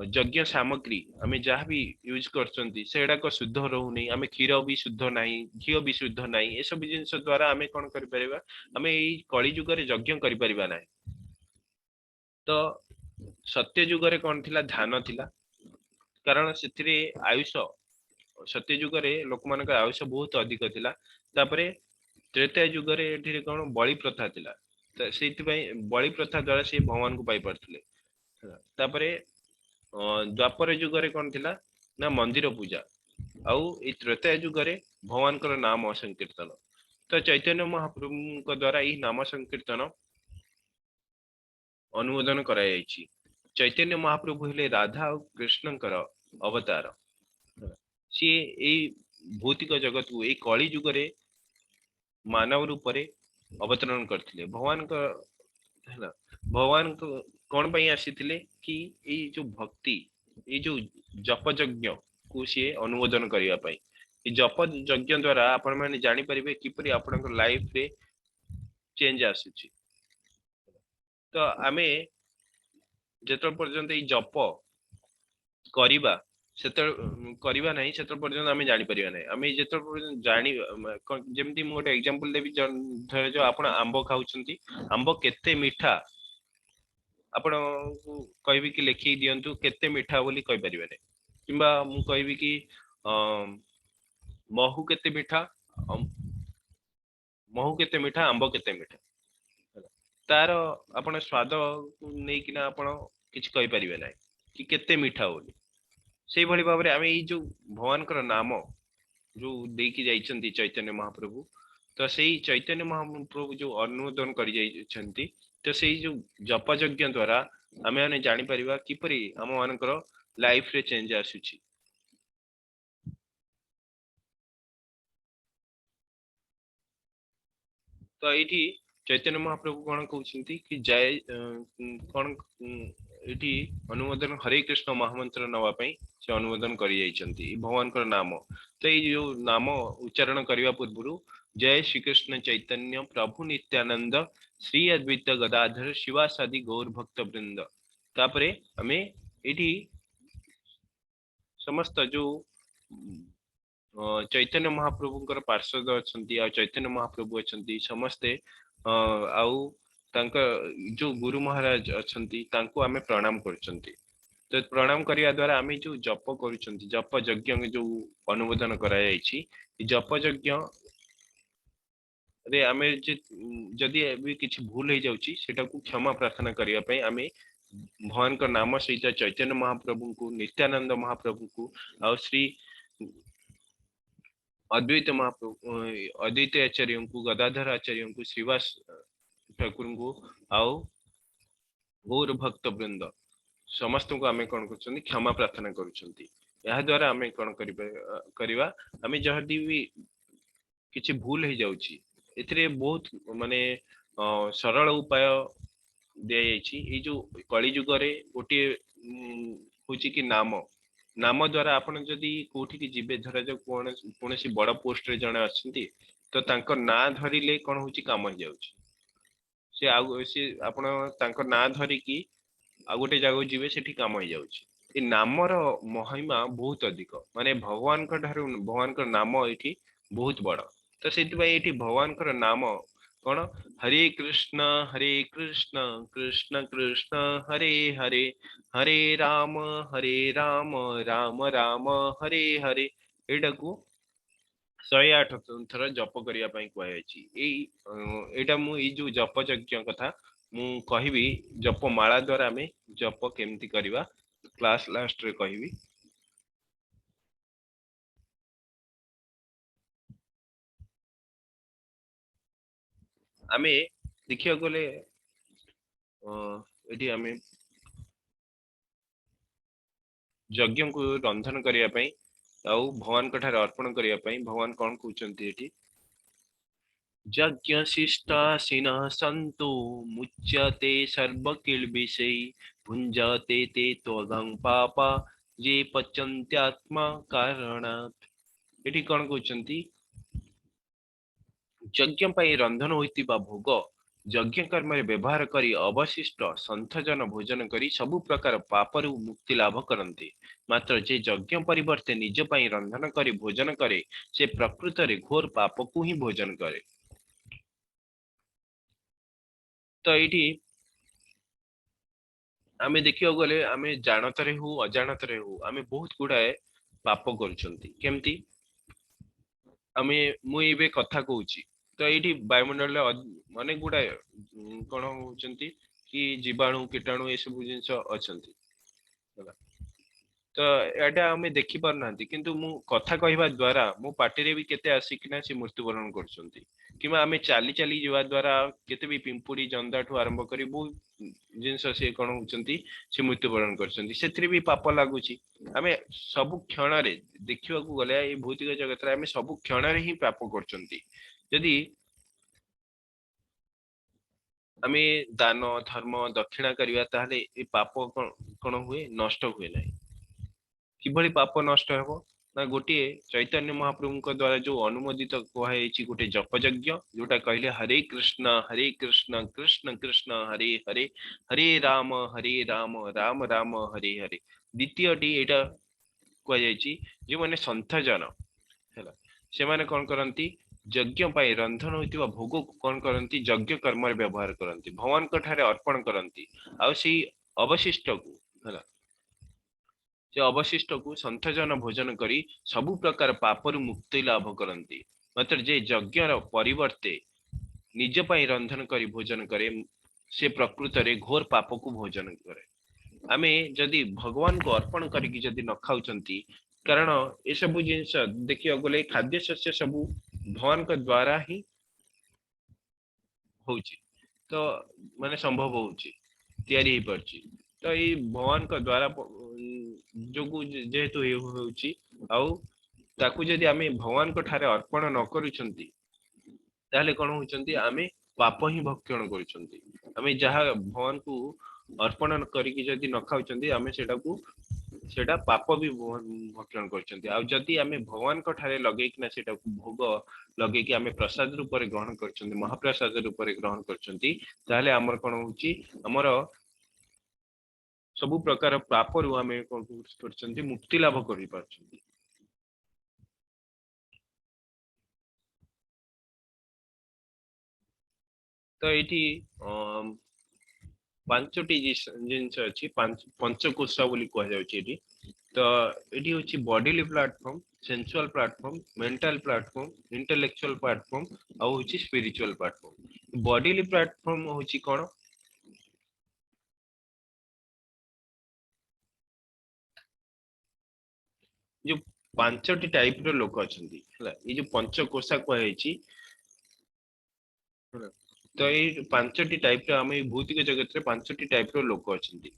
यज्ञ सामग्री आमे जहा भी यूज करचंती सेडा को शुद्ध रहउनी आमे क्षीर भी शुद्ध नाही घी भी शुद्ध नाही ए सब जिंस द्वारा आमे कोन करि परिबा आमे एई कली युग रे यज्ञ करि परिबा नाही तो सत्य युग रे कोन थिला ध्यान थिला कारण सेथिरे आयुष सत्य युग रे लोक मान आयुष बहुत अधिक थिला तापरे त्रेता युग रे एठी कोन बलि प्रथा थिला सेति पई बलि प्रथा द्वारा से भगवान को पाई परथले तापरे द्वापर युग रे कोन थिला ना मंदिर पूजा आउ ए त्रेता युग रे भगवान कर नाम संकीर्तन तो चैतन्य महाप्रभु को द्वारा ई नाम संकीर्तन अनुमोदन कराई चैतन्य महाप्रभु हेले राधा और कृष्ण कर अवतार सी ए भौतिक जगत को ए कली युग रे मानव रूप रे अवतरण करथिले भगवान का हैला भगवान को कोन पई आसीथिले कि ए जो भक्ति ए जो जप यज्ञ को सी अनुमोदन करिया पई ए जप यज्ञ द्वारा आपण माने जानि परिबे किपरि आपनक लाइफ रे चेंज आसुची तो आमे जेतर पर्यंत ए जप करिबा सेतर करिबा नाही सेतर पर्यंत आमे जानि परिबा नाही आमे जेतर पर्यंत जानि जेमति मु गोटे एग्जांपल देबी धर जो आपण आंबो खाउछंती आंबो केते मीठा आपण कहबी कि लेखि दियंतु केते मीठा बोली कहि परिबा नाही किंबा मु कहबी कि महू केते मीठा महू केते मीठा आंबो केते मीठा तार आपण स्वाद नै किना आपण किछ कहि परिबे नाही कि केते मीठा बोली से भली भाबरे आमे ई जो भगवान कर नाम जो देकी जाइछंती चैतन्य महाप्रभु तो सेही चैतन्य महाप्रभु जो अनुमोदन करि जाइछंती तो सेही जो जप यज्ञ द्वारा आमे माने जानि परिबा किपरि हम मानकर लाइफ रे चेंज आसुची तो एठी चैतन्य महाप्रभु कोन कहउछंती कि जय कोन एठी अनुमोदन हरे कृष्ण महामंत्र नवा पई से अनुमोदन करि जाइछंती भगवान कर नाम तो ए जो नाम उच्चारण करिवा पूर्वरु जय श्री कृष्ण चैतन्य प्रभु नित्यानंद श्री अद्वैत गदाधर शिवासादि गौर भक्त वृंद तापरे हमें एठी समस्त जो चैतन्य महाप्रभुंकर पार्षद अछंती आ चैतन्य महाप्रभु अछंती समस्ते आउ तांका जो गुरु महाराज अछंती तांको आमे प्रणाम करछंती तो प्रणाम करिया द्वारा आमे जो जप करूछंती जप यज्ञ जो अनुमोदन कराया जायछि जप यज्ञ रे आमे जदि भी किछि भूल हो जाउछि सेटा को क्षमा प्रार्थना करिया पई आमे भगवान का नाम सहित चैतन्य महाप्रभु को नित्यानंद महाप्रभु को और श्री अद्वैत महाप्रभु अद्वैत आचार्य को गदाधर आचार्य को श्रीवास ठाकुर को आओ गौर भक्त वृंद समस्त को आमे कोन करछंती क्षमा प्रार्थना करूछंती यह द्वारा आमे कोन करिबा आमे जहदी भी किछि भूल हो जाउछि एथिरे बहुत माने सरल उपाय दिया जायछि ए जो कली युग रे गोटे होछि कि नाम द्वारा आपण जदि कोठी की जिबे धरा जो कोनोसी बड़ पोस्ट रे जणे अछंती तो तांकर ना धरिले कोन होछि काम हो जाउछि से आपण तांकर ना धरि की आ गोटे जगह जिबे सेठी काम हो जाउछि ए नामर महिमा बहुत अधिक माने भगवान का ढारु भगवान का नाम एठी बहुत बड़ तो सेति पई एठी भगवान का नाम कोन हरे कृष्ण कृष्ण कृष्ण हरे हरे हरे राम राम राम हरे हरे एटा को 108 थर जप करिया पई कहैछि एटा मु ई जो जप यज्ञ कथा मु कहिबी जप माला द्वारा हमें जप केमती करिवा क्लास लास्ट रे कहिबी आमे देखिया गले एटी आमे यज्ञ को रंधन करिया पई आउ भगवान को ठारे अर्पण करिया पई भगवान कोन कहउचंती एठी यज्ञ शिष्टाशिनः सन्तु मुच्यते सर्वकिल्बिषै भुञ्जते ते त्वगं पापा ये पचन्त्यात्मा कारणात्। एठी कोन कहउचंती यज्ञ पई रंधन होइतिबा भोग यज्ञ कर्म व्यवहार करी अवशिष्ट संथजन भोजन करी सबु प्रकार पापरु मुक्ति लाभ करन्ति। मात्र जे यज्ञ परिवर्ते निज पई रंधन करी भोजन करे से प्रकृत रे घोर पाप को ही भोजन करे। तो एठी आमे देखियो गले आमे जानतरे हो अजानतरे हो आमे बहुत गुडाए पाप करछंती। केमती आमे मु एबे कथा कहूची तो एठी वायुमंडल अनेक गुडाए कोन होचंती कि जीवाणु कीटाणु ए सब जिंस अछंती होला। तो एटा आमे देखि पारनांती किंतु मु कथा कहबा द्वारा मु पार्टी रे भी केते आसिकिना से मृत्युवरण करछंती किमा आमे चाली चाली जीवा द्वारा केते भी पिंपुड़ी जंदा ठु आरंभ करी बहुत जिंस से कोन होचंती से मृत्युवरण करछंती सेत्री भी पाप लागुची। आमे सब क्षण रे देखिबा को गले ए भौतिक जगत रे आमे सब क्षण रे ही पाप करछंती। यदि आमे दान धर्म दक्षिणा करिवा ताहले ए पाप कोन हुए नष्ट हुए नाही। किभଳି पाप नष्ट हेबो ना गोटे चैतन्य महाप्रभु द्वारा जो अनुमोदित कहाई गोटे जप यज्ञ जोटा कहले हरे कृष्ण कृष्ण कृष्ण हरे हरे हरे राम राम राम हरे हरे। द्वितीयटी एटा कहाई जो माने संथ जन हैला से माने कोन करंती यज्ञ पाई रंधन होइतिबा भोग को कोन करंती यज्ञ कर्म रे व्यवहार करंती भगवान को ठारे अर्पण करंती आ सी अवशिष्ट को हैला से अवशिष्ट को संथजन भोजन करी सबु प्रकार पापरु मुक्ति लाभ करंती। मात्र जे यज्ञ परिवर्ते निज पई रंधन करी भोजन करे से प्रकृत रे घोर पाप को भोजन करे। आमे जदि भगवान को अर्पण करी जदि न खाउचंती कारण ए सब जिंस देखियो गले खाद्य शस्य सबु भगवान को द्वारा ही होउची तो माने संभव होउची तयारी ही परची। तो ये भगवान का द्वारा जो जेहेतु ये होउची आउ ताकू जदि आमे भगवान को ठारे अर्पण न करूछंती ताले कोन होउचंती आमे पाप ही भक्षण करूछंती। आमे जहा भगवान को अर्पण करी कि जदि न खाउछंती आमे सेटा पाप भी भक्षण करछंती। आ जदि आमे भगवान को ठारे लगे कि ना सेटा भोग लगे कि आमे प्रसाद रूप रे ग्रहण करछंती महाप्रसाद रूप रे ग्रहण करछंती ताले हमर कोन होउची हमर सबु प्रकार पाप रु आमे कोन करछंती मुक्ति लाभ करि पाछंती। तो एठी पांचटी जिंस अछि पंचकोश बोली कह जाउची एठी। तो एठी होची bodily platform sensual platform mental platform intellectual platform आ होची स्पिरिचुअल प्लेटफॉर्म। बॉडीली प्लेटफॉर्म होची कोन जो पांचटी टाइप रो लोक अछंती हला ये जो पंचकोशा कहैची हला तो ये पांचटी टाइप रो हम भौतिक जगत रे पांचटी टाइप रो लोक अछंती।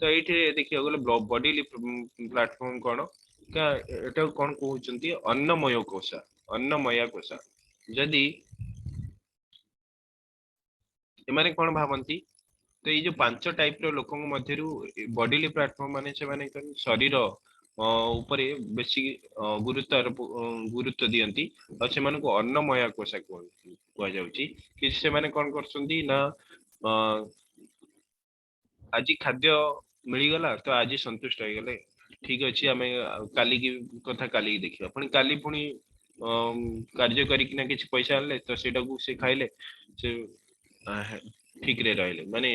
तो ये देखियो गले बॉडीली प्लेटफॉर्म कोन का एटा कोन कहउचंती अन्नमय कोशा अन्नमय कोशा। जदी एमाने कोन भावंती तो ये जो पांच टाइप रो लोक मध्य बॉडीली प्लेटफॉर्म माने से माने शरीर ऊपर बेसी गुरुत्व दियंती और से माने को अन्नमय कोशा कह जाउची कि से माने कोन करसंती ना आज खाद्य मिल गला तो आज संतुष्ट हो गले ठीक अछि हमें काली की कथा काली देखियो पुनी काली पुनी कार्य करी कि ना किछ पैसा आनले तो सेटा को से खाइले से ठीक रे रहले माने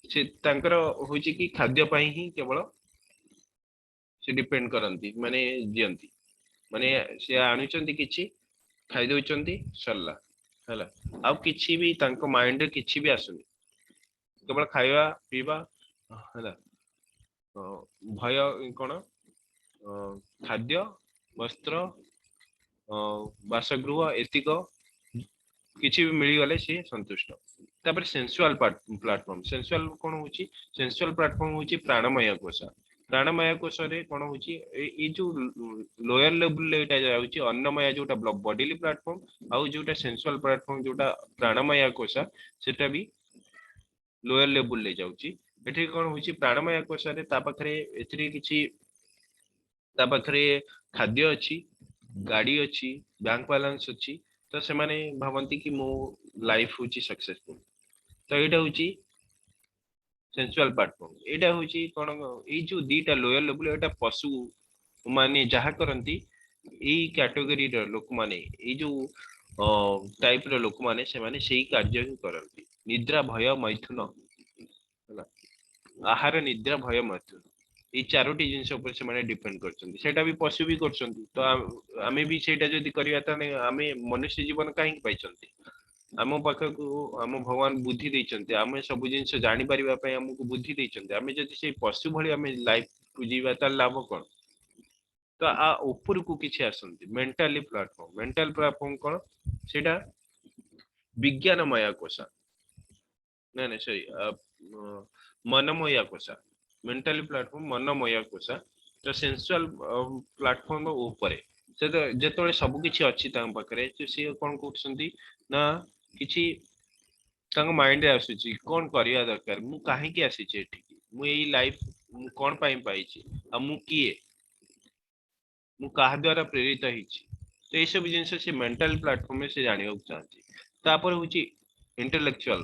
से तांकर होची कि खाद्य पाई ही केवल से डिपेंड करंती माने जियंती माने से आनुचंती किछि खाइ दोचंती सरला हला आ किछि भी तांको माइंड रे किछि भी आसुनी केवल खाइबा पीबा हला भय कोन खाद्य वस्त्र बासगृह एतिक किछि भी मिली गले से संतुष्ट। तापर सेंसुअल प्लेटफॉर्म सेंसुअल कोन होची सेंसुअल प्लेटफॉर्म होची प्राणमय कोशा प्राणमय कोश रे कोन होची ए जो लोअर लेवल एटा जाउची अन्नमय जोटा बॉडीली प्लेटफॉर्म आउ जोटा सेंसुअल प्लेटफॉर्म जोटा प्राणमय कोश सेटा भी लोअर लेवल ले जाउची एठी कोन होची प्राणमय कोश रे ता पाखरे एथरी किछि ता पाखरे खाद्य अछि गाड़ी अछि बैंक बैलेंस अछि तो से माने भावंती कि मो लाइफ होची सक्सेसफुल तो एटा होची सेंसुअल प्लेटफॉर्म एटा होची कोन ए जो दीटा लोअर लेवल एटा पशु माने जहा करंती ए कैटेगरी रो लोक माने ए जो टाइप रो लोक माने से माने सेही कार्य ही करंती निद्रा भय मैथुन हला आहार निद्रा भय मैथुन ए चारोटी जिंस ऊपर से माने डिपेंड करछंती सेटा भी पशु भी करछंती तो आमे भी सेटा जदी करिया तने आमे मनुष्य जीवन काहे पाइछंती आम पाखकू आम भगवान बुद्धि देइछंती आमे सब जिंस जानि परिबा पय हमकु बुद्धि देइछंती आमे जदी से पशु भली आमे लाइफ को जीवा त लाभ कोन तो आ ऊपर को किछि आसंती मेंटली प्लेटफॉर्म मेंटल प्लेटफॉर्म कोन सेटा विज्ञानमय कोश ना ना सॉरी मनमय कोश मेंटली प्लेटफॉर्म मनमय कोश तो सेंसुअल प्लेटफॉर्म ऊपर से जेतोळे सब किछि अछि ताम पाखरे से कोन करछंती ना किछि तांग माइंड रे आसुची कोन करिया दरकार मु काहे की आसीची एठी मु एई लाइफ मु कोन पाई पाइची आ मु किए मु काहा द्वारा प्रेरित हिची तो ए सब जिंस से मेंटल प्लेटफॉर्म में से जानियो चाहती तापर होची इंटेलेक्चुअल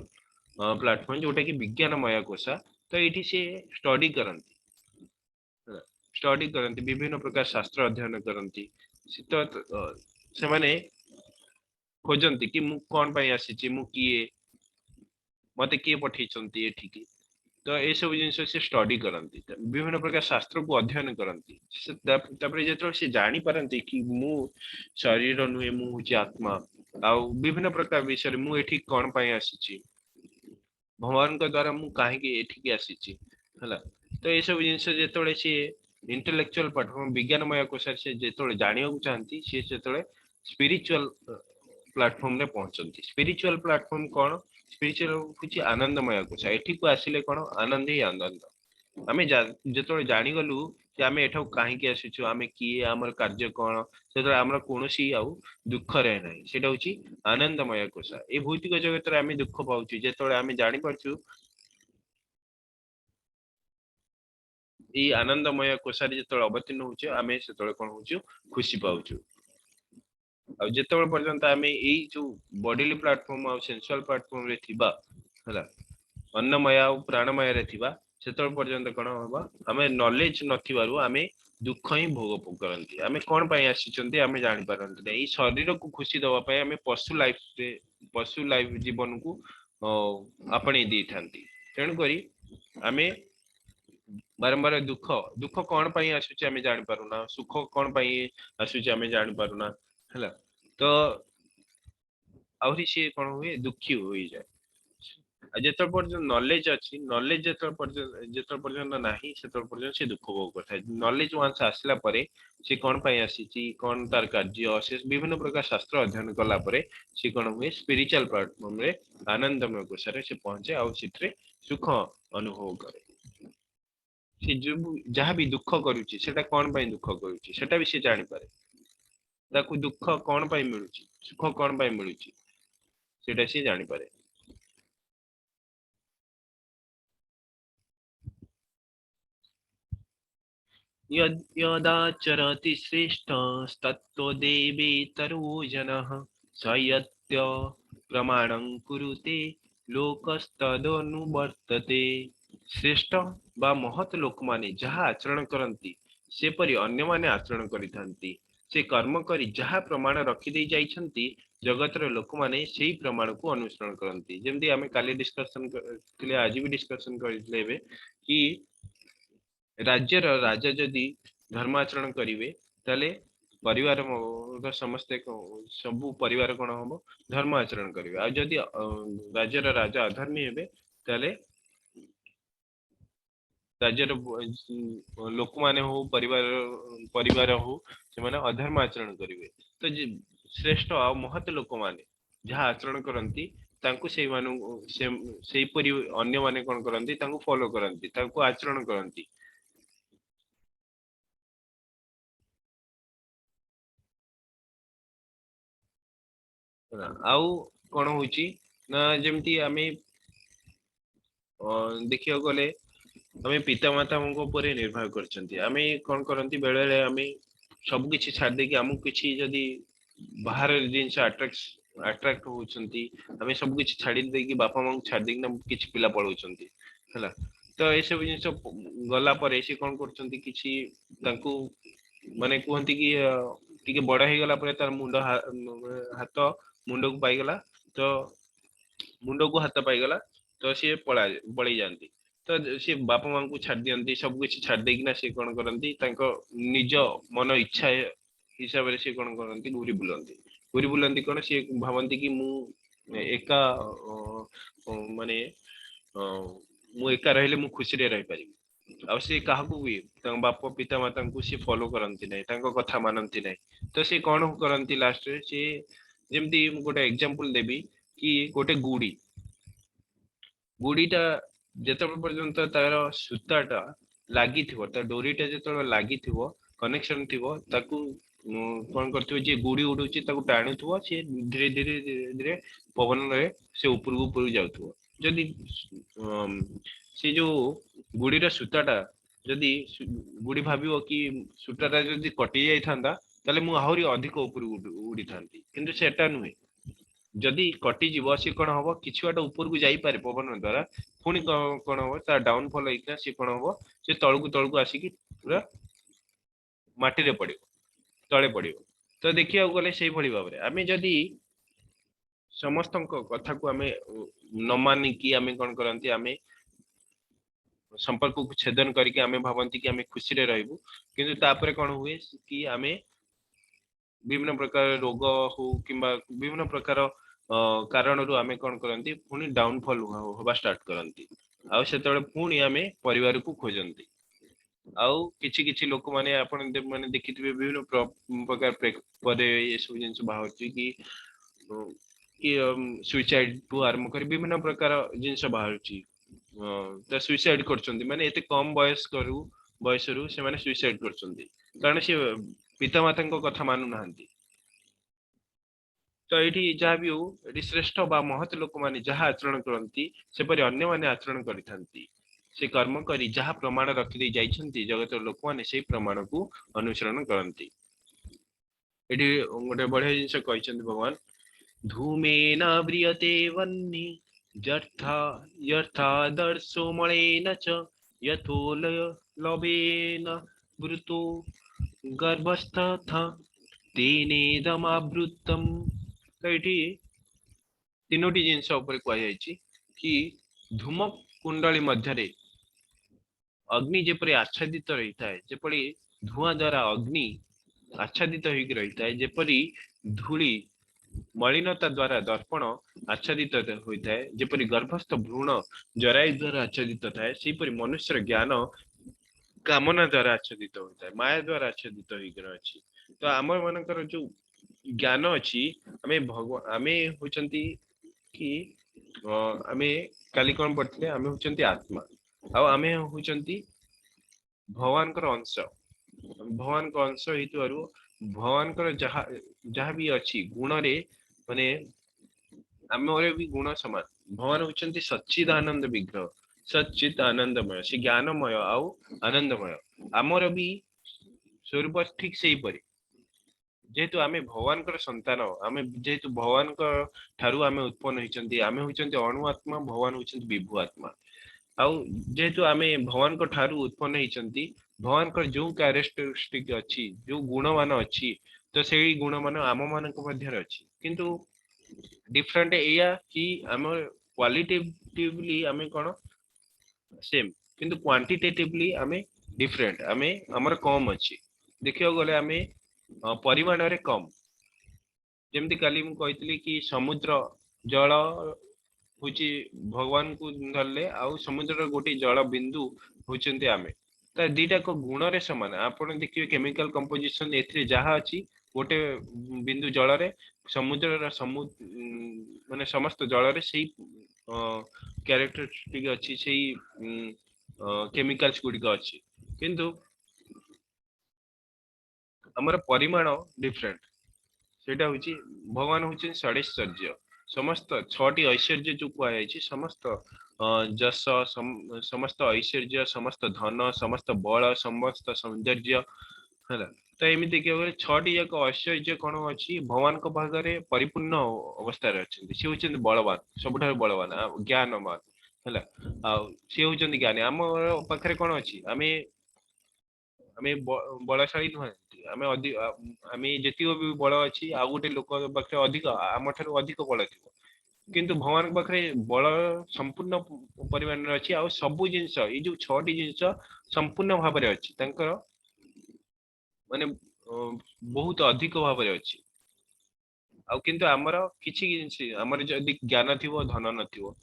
प्लेटफॉर्म जोटा कि विज्ञानमय कोश तो एठी से स्टडी करंती विभिन्न प्रकार शास्त्र अध्ययन करंती तो से माने खोजंती कि मु कोन पाई आसीची मु किए मते किए पठेइचंती एठी की तो ए सब जिंस से स्टडी करंती विभिन्न प्रकार शास्त्र को अध्ययन करंती तापर जेतो से जानि परंती कि मु शरीर नुहे मु होची आत्मा आ विभिन्न प्रकार विषय मु एठी कोन पाई आसीची भगवान के द्वारा मु काहे की एठी की आसीची हला तो ए सब जिंस जेतोळे से इंटेलेक्चुअल प्लेटफॉर्म विज्ञानमय कोश से जेतोळे जानियो चाहती से जेतोळे स्पिरिचुअल प्लेटफॉर्म रे पहुंचंती स्पिरिचुअल प्लेटफॉर्म कोन स्पिरिचुअल कुछ आनंदमय कोश एठी को आसिले कोन आनंद ही आनंद आमे जेतोळे जानि गलु कि आमे एठो काहे की आसीछु आमे किए हमर कार्य कोन सेतोळे हमर कोनोसी आउ दुख रहे नाही सेटा होची आनंदमय कोश ए भौतिक जगत रे आमे दुख पाउची जेतोळे आमे जानि परछु ई आनंदमय कोशारी जेतोळे अवतीर्ण होचे आमे सेतोळे कोन होछु खुशी पाउछु आ जेतोळे पर्यंत आमे एई जो बॉडीली प्लेटफॉर्म आ सेंसुअल प्लेटफॉर्म रे थिबा हला अन्नमय आ प्राणमय रे थिबा सेतोळे पर्यंत कोन होबा आमे नॉलेज नथिबारु आमे दुख ही भोग करंती आमे कोन पाई आसीचंती आमे जानि परंती नै ई शरीर को खुशी दवा पाई आमे पशु लाइफ जीवन को अपने दी थांती तेन करी आमे बारंबार दुख दुख कोन पाई आसुची आमे जानि पारुना सुख कोन पाई आसुची आमे जानि पारुना हला तो आउरी से कोन हुए दुखी होई जाय जेतर पर्यंत नॉलेज अछि नॉलेज जेतर पर्यंत नाही सेतर पर्यंत से दुख भोग करथाय नॉलेज वांस आसला परे से कोन पाई आसीची कोन तार कार्य से विभिन्न प्रकार शास्त्र अध्ययन कला परे से कोन हुए स्पिरिचुअल प्लेटफॉर्म रे आनंदमय कोशरे से पहुंचे आ सित्रे सुख अनुभव करे से जो जहाँ भी दुख करूची सेटा कोन पाई दुख करूची सेटा भी से जानि पारे ताकू दुख कोन पाई मिलुची सुख कोन पाई मिलुची सेटा से जानि पारे यदाचरति श्रेष्ठस्तत्त्व देवेतरो जनः स यत्य प्रमाणं कुरुते लोकस्तदनुवर्तते श्रेष्ठ बा महत लोक माने जहाँ आचरण करती से परि अन्य माने आचरण करिथांती से कर्म करी जहाँ प्रमाण रखी दे जाइछंती जगतर लोक माने सेही प्रमाण को अनुसरण करती जेमती आमे काली डिस्कशन करले आज भी डिस्कशन करले बे कि राज्यर राजा जदि धर्माचरण करिवे ताले परिवार समस्ते सबु परिवार कोन होबो धर्म आचरण करिवे आ जदि राज्यर राजा अधर्मी हेबे ताले राज्यर लोक माने हो परिवार हो से माने अधर्म आचरण करिवे तो श्रेष्ठ आ महत लोक माने जहाँ आचरण करती तांको से मानु से परि अन्य माने कोन करंती तांको फॉलो करंती तांको आचरण करंती आउ कौन होची ना जेमती आमे देखियो गले आमे पिता माता ऊपर निर्भर करछंती आमे कौन करंती बेले बेले आमे सब किछि छाड़ दे कि हमु किछि जदी बाहर जिनस अट्रैक्ट होचंती आमे सब किछि छाड़ी दे कि बापा मां छाड़ दे कि किछि पिला पळौचंती हला तो ए सब जिनस गला परे से कौन करछंती किछि तांकू माने कहंती कि टिके बड़ हे गला परे तार मुंड हाथ मुंड को पाई गला तो मुंड को हाथ पाई गला तो सी पळै जानती तो सी बापा मां को छाड़ दियंती सब किछि छाड़ दे कि ना से कौन करंती तांको निज मन इच्छा हिसाब रे से कौन करंती घुरी बुलंती कौन से भावंती कि मु एका माने मु एका रहले मु खुशी रे रही पारिबी आ से काहकू भी बाप पिता माता को सी फॉलो करंती नहीं तांको कथा मानंती नहीं तो से कौन करंती लास्ट रे से जेमती मु गोटे एग्जांपल देबी कि गोटे गुड़ीटा जेते पर्यंत तार सूताटा लागी थिवो ता डोरीटा जेते लागी थिवो कनेक्शन थिवो ताकू कौन करथिवो जे गुड़ी उडुची ताकू टाणुथिवो से धीरे धीरे धीरे धीरे पवन रे से ऊपर जाउथिवो जदी से जो गुड़ीर सूताटा जदी गुड़ी भाबिवो कि सूताटा जदी कटि जाई थांदा ताले मु आहुरी अधिक ऊपर उड़ी थांती किंतु सेटा नुहे जदि कटि जीव सी कौन हम किसी बाट ऊपर को जाई पारे पवन द्वारा पुणी कौन हम तार डाउनफॉल होइका सी कौन हम से तळकू आसिकी पूरा माटी रे पड़िबो तळे पड़िबो तो देखिया गले सेही भली भाबरे आमे जदि समस्त कथा को आमे न मानी कि आमे कौन करंती आमे संपर्क को छेदन करके आमे भावंती कि आमे खुशी रे रहबो किंतु तापरे कौन हुए कि आमे विभिन्न प्रकार रोग हो किंबा विभिन्न प्रकार कारण रु आमे कौन करंती पुणी डाउनफॉल होबा स्टार्ट करंती आ सेतबे पुणी आमे परिवार को खोजंती आउ किछि किछि लोक माने आपण माने देखिथिबे विभिन्न प्रकार परे ये सब जिंस बाहरची कि सुइसाइड टू आरंभ कर विभिन्न प्रकार जिंस बाहरची त सुइसाइड करचंती माने एते कम बयस रु से माने सुइसाइड करचंती कारण से पिता माता कथा मानु नाहंती तो ये जहाँ भी हो ये श्रेष्ठ बा महत लोक माने जहाँ आचरण करती सेपरि अन्य माने आचरण करिथांती से कर्म करी जहाँ प्रमाण रखि दे जाइछंती जगत लोक माने से प्रमाण को अनुसरण करती एठी गोटे बढ़िया जिंस कहिसंती भगवान धूमेन व्रियते वह्नि यथा यथा दर्शो मलेन च यथोल लवेन वृतो गर्भस्थथा तेनेदमावृतम तो ये तीनोटी जिनस कि धूम कुंडली मध्य अग्नि जेपरी आच्छादित रही है जेपरी धुआं द्वारा अग्नि आच्छादित होगी रही है जेपरी धूली मलिनता द्वारा दर्पण आच्छादित होता है जेपरी गर्भस्थ भ्रूण जरायु द्वारा आच्छादित थाए सेपरी मनुष्य ज्ञान कामना द्वारा आच्छादित होता है माया द्वारा आच्छादित होगी तो आम मानकर जो ज्ञान अच्छी आमे भगवान आमे होचंती कि आमे काली कौन पढ़ते आमे होचंती आत्मा आ आमे होचंती भगवान कर अंश भगवान का अंश हेतु भगवान कर जहा जहा भी अच्छी गुण रे माने आमे भी गुण समान भगवान होचंती सच्चिद आनंद विग्रह सच्चित आनंदमय से ज्ञानमय आउ आनंदमय आमर भी स्वरूप ठीक से ही परी जेहेतु आमे भगवान कर संतान आमे जेहेतु भगवान का ठारू आमे उत्पन्न होइचंती आमे होइचंती अणु आत्मा भगवान होइचंती विभु आत्मा आउ जेहेतु आमे भगवान को ठारू उत्पन्न होइचंती भगवान कर जो कैरेक्टरिस्टिक अछि जो गुणमान अछि तो सेही गुणमान आम मान को मध्य अछि किंतु डिफरेंट एया कि आम क्वालिटेटिवली आमे कोन सेम किंतु क्वांटिटेटिवली आमे डिफरेंट आमे हमर कम अछि देखियो गले आमे परिमाण रे कम जेमती काली मु कहतली कि समुद्र जल होची भगवान को धरले आउ समुद्र गोटे जल बिंदु होचंती आमे त दीटा को गुण रे समान आपण देखिबे केमिकल कंपोजिशन एथरे जहा अछि गोटे बिंदु जल रे समुद्र माने समस्त जल रे सेही कैरेक्टरिस्टिक अछि सेही केमिकल्स गुडी का अछि किंतु हमर परिमाण डिफरेंट सेटा होची भगवान होची षडेश्वर्य समस्त छटी ऐश्वर्य जो कुआ जायछि समस्त जस समस्त ऐश्वर्य समस्त धन समस्त बल समस्त सौंदर्य हैला तो एमिति के छटी जाक ऐश्वर्य कोन अछि भगवान को भागरे परिपूर्ण अवस्था रे अछि से होचन बलवान सबठार बलवान ज्ञानवान हैला आ से होचन ज्ञानी हम पाखरे कोन अछि आमे बलशाली नुहंती आमे अधिक आमे जतियो भी बल अछि आ गोटे लोक पाखरे अधिक आम ठारू अधिक बल थिबो किंतु भगवान पाखरे बल संपूर्ण परिमाण रे अछि आ सब जिंस ए जो 6टी जिंस संपूर्ण भाव रे अछि तांकर माने बहुत अधिक भाव रे अछि आ किंतु हमर किछि जिंस हमर जदि ज्ञान थिबो धन नथिबो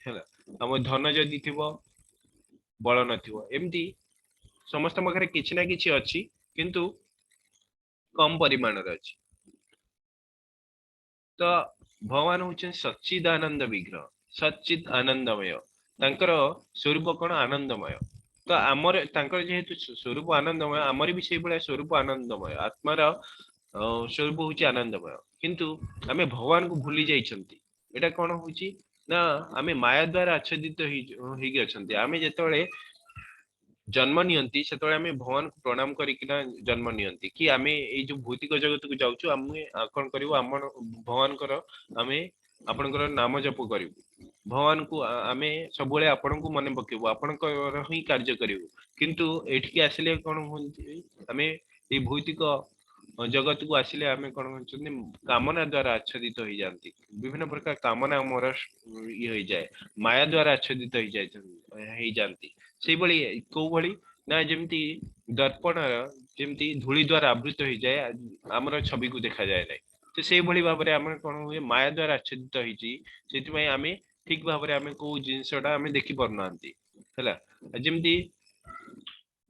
हैला हम धन जदि थिबो बल नथिबो एम्ति समस्त पाखरे किछि ना किछि अछि किंतु कम परिमाण रे अछि तो भगवान होचन सच्चिदानंद विग्रह सच्चिद आनंदमय तांकर स्वरूप कोन आनंदमय तो आमर तांकर जेहेतु स्वरूप आनंदमय आमर भी सेहि बळे स्वरूप आनंदमय आत्मार स्वरूप होची आनंदमय किंतु आमे भगवान को भूली जाइछंती एटा कोन होची ना आमे माया द्वारा आच्छादित होई अछंती आमे जेतबळे जन्म नियंती सेतबळे आमे भगवान को प्रणाम करिकिना जन्म नियंती कि आमे ए जो भौतिक जगत को जाउछु आमे कोन करिवो आम भगवान कर आमे आपनकर नाम जप करिवो भगवान को आमे सबबळे आपन को मने पकेबो आपन कर ही कार्य करिवो किंतु एठिके आसिले कोन होंती आमे ए भौतिक जगत को आसिले आमे कोन होचनी कामना द्वारा आच्छादित होई जानती विभिन्न प्रकार कामना मोर ये होई जाय माया द्वारा आच्छादित होई जाय हेई जानती सेही बळी को बळी ना जेमती दर्पण जेमती धूली द्वारा आवृत होई जाय हमर छवि को देखा जाय नै तो सेही बळी भाबरे हमर कोन होय माया द्वारा आच्छादित होई छी सेति पय आमे ठीक भाबरे आमे को जिंसडा आमे देखि परनांती हैला जेमती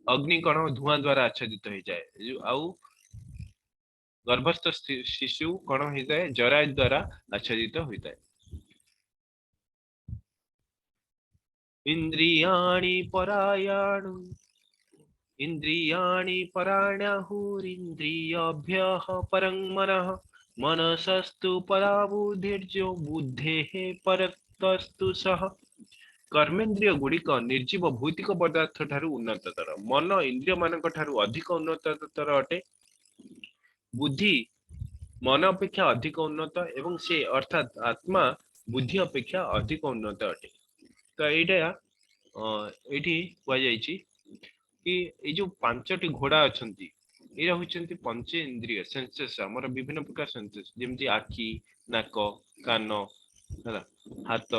अग्नि कोन धुआं द्वारा आच्छादित होई जाय आउ गर्भस्थ शिशु कोन होई जाय जरा द्वारा आच्छादित होई जाय इंद्रियाणि परायाणु इंद्रियाणि पराण्याहुरिन्द्रियाभ्यः परं मनः मनसस्तु परा बुद्धिर्जो बुद्धेः परतस्तु सः कर्मेन्द्रिय गुड़िक निर्जीव भौतिक पदार्थ ठारू उन्नततर मन इंद्रिय मानक ठारू अधिक उन्नततर अटे बुद्धि मन अपेक्षा अधिक उन्नत एवं से अर्थात आत्मा बुद्धि अपेक्षा अधिक उन्नत अटे तो एटा एठी कुआ जायछि कि ए जो पांचटी घोड़ा अछंती एरा होचंती पंच इंद्रिय सेंसेस हमर विभिन्न प्रकार सेंसेस जेमति आखि नाक कान हला हाथ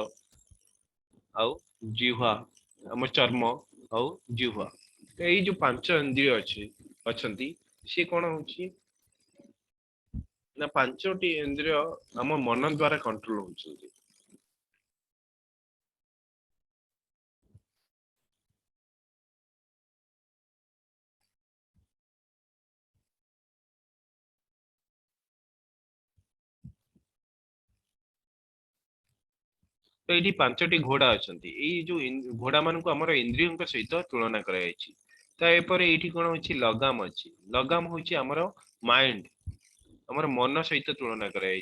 आउ जिह्वा हमर चर्म आउ जिह्वा तो ए जो पांच इंद्रिय अछि अछंती से कोन होछि ना पांचटी इंद्रिय हम मन द्वारा कंट्रोल होछंती तो ये पांचटी घोड़ा अच्छा जो घोड़ा मान को आम इंद्रियों सहित तुलना कर कौन अच्छी लगाम अच्छी लगाम हूँ आमर माइंड आमर मन सहित तुलना कर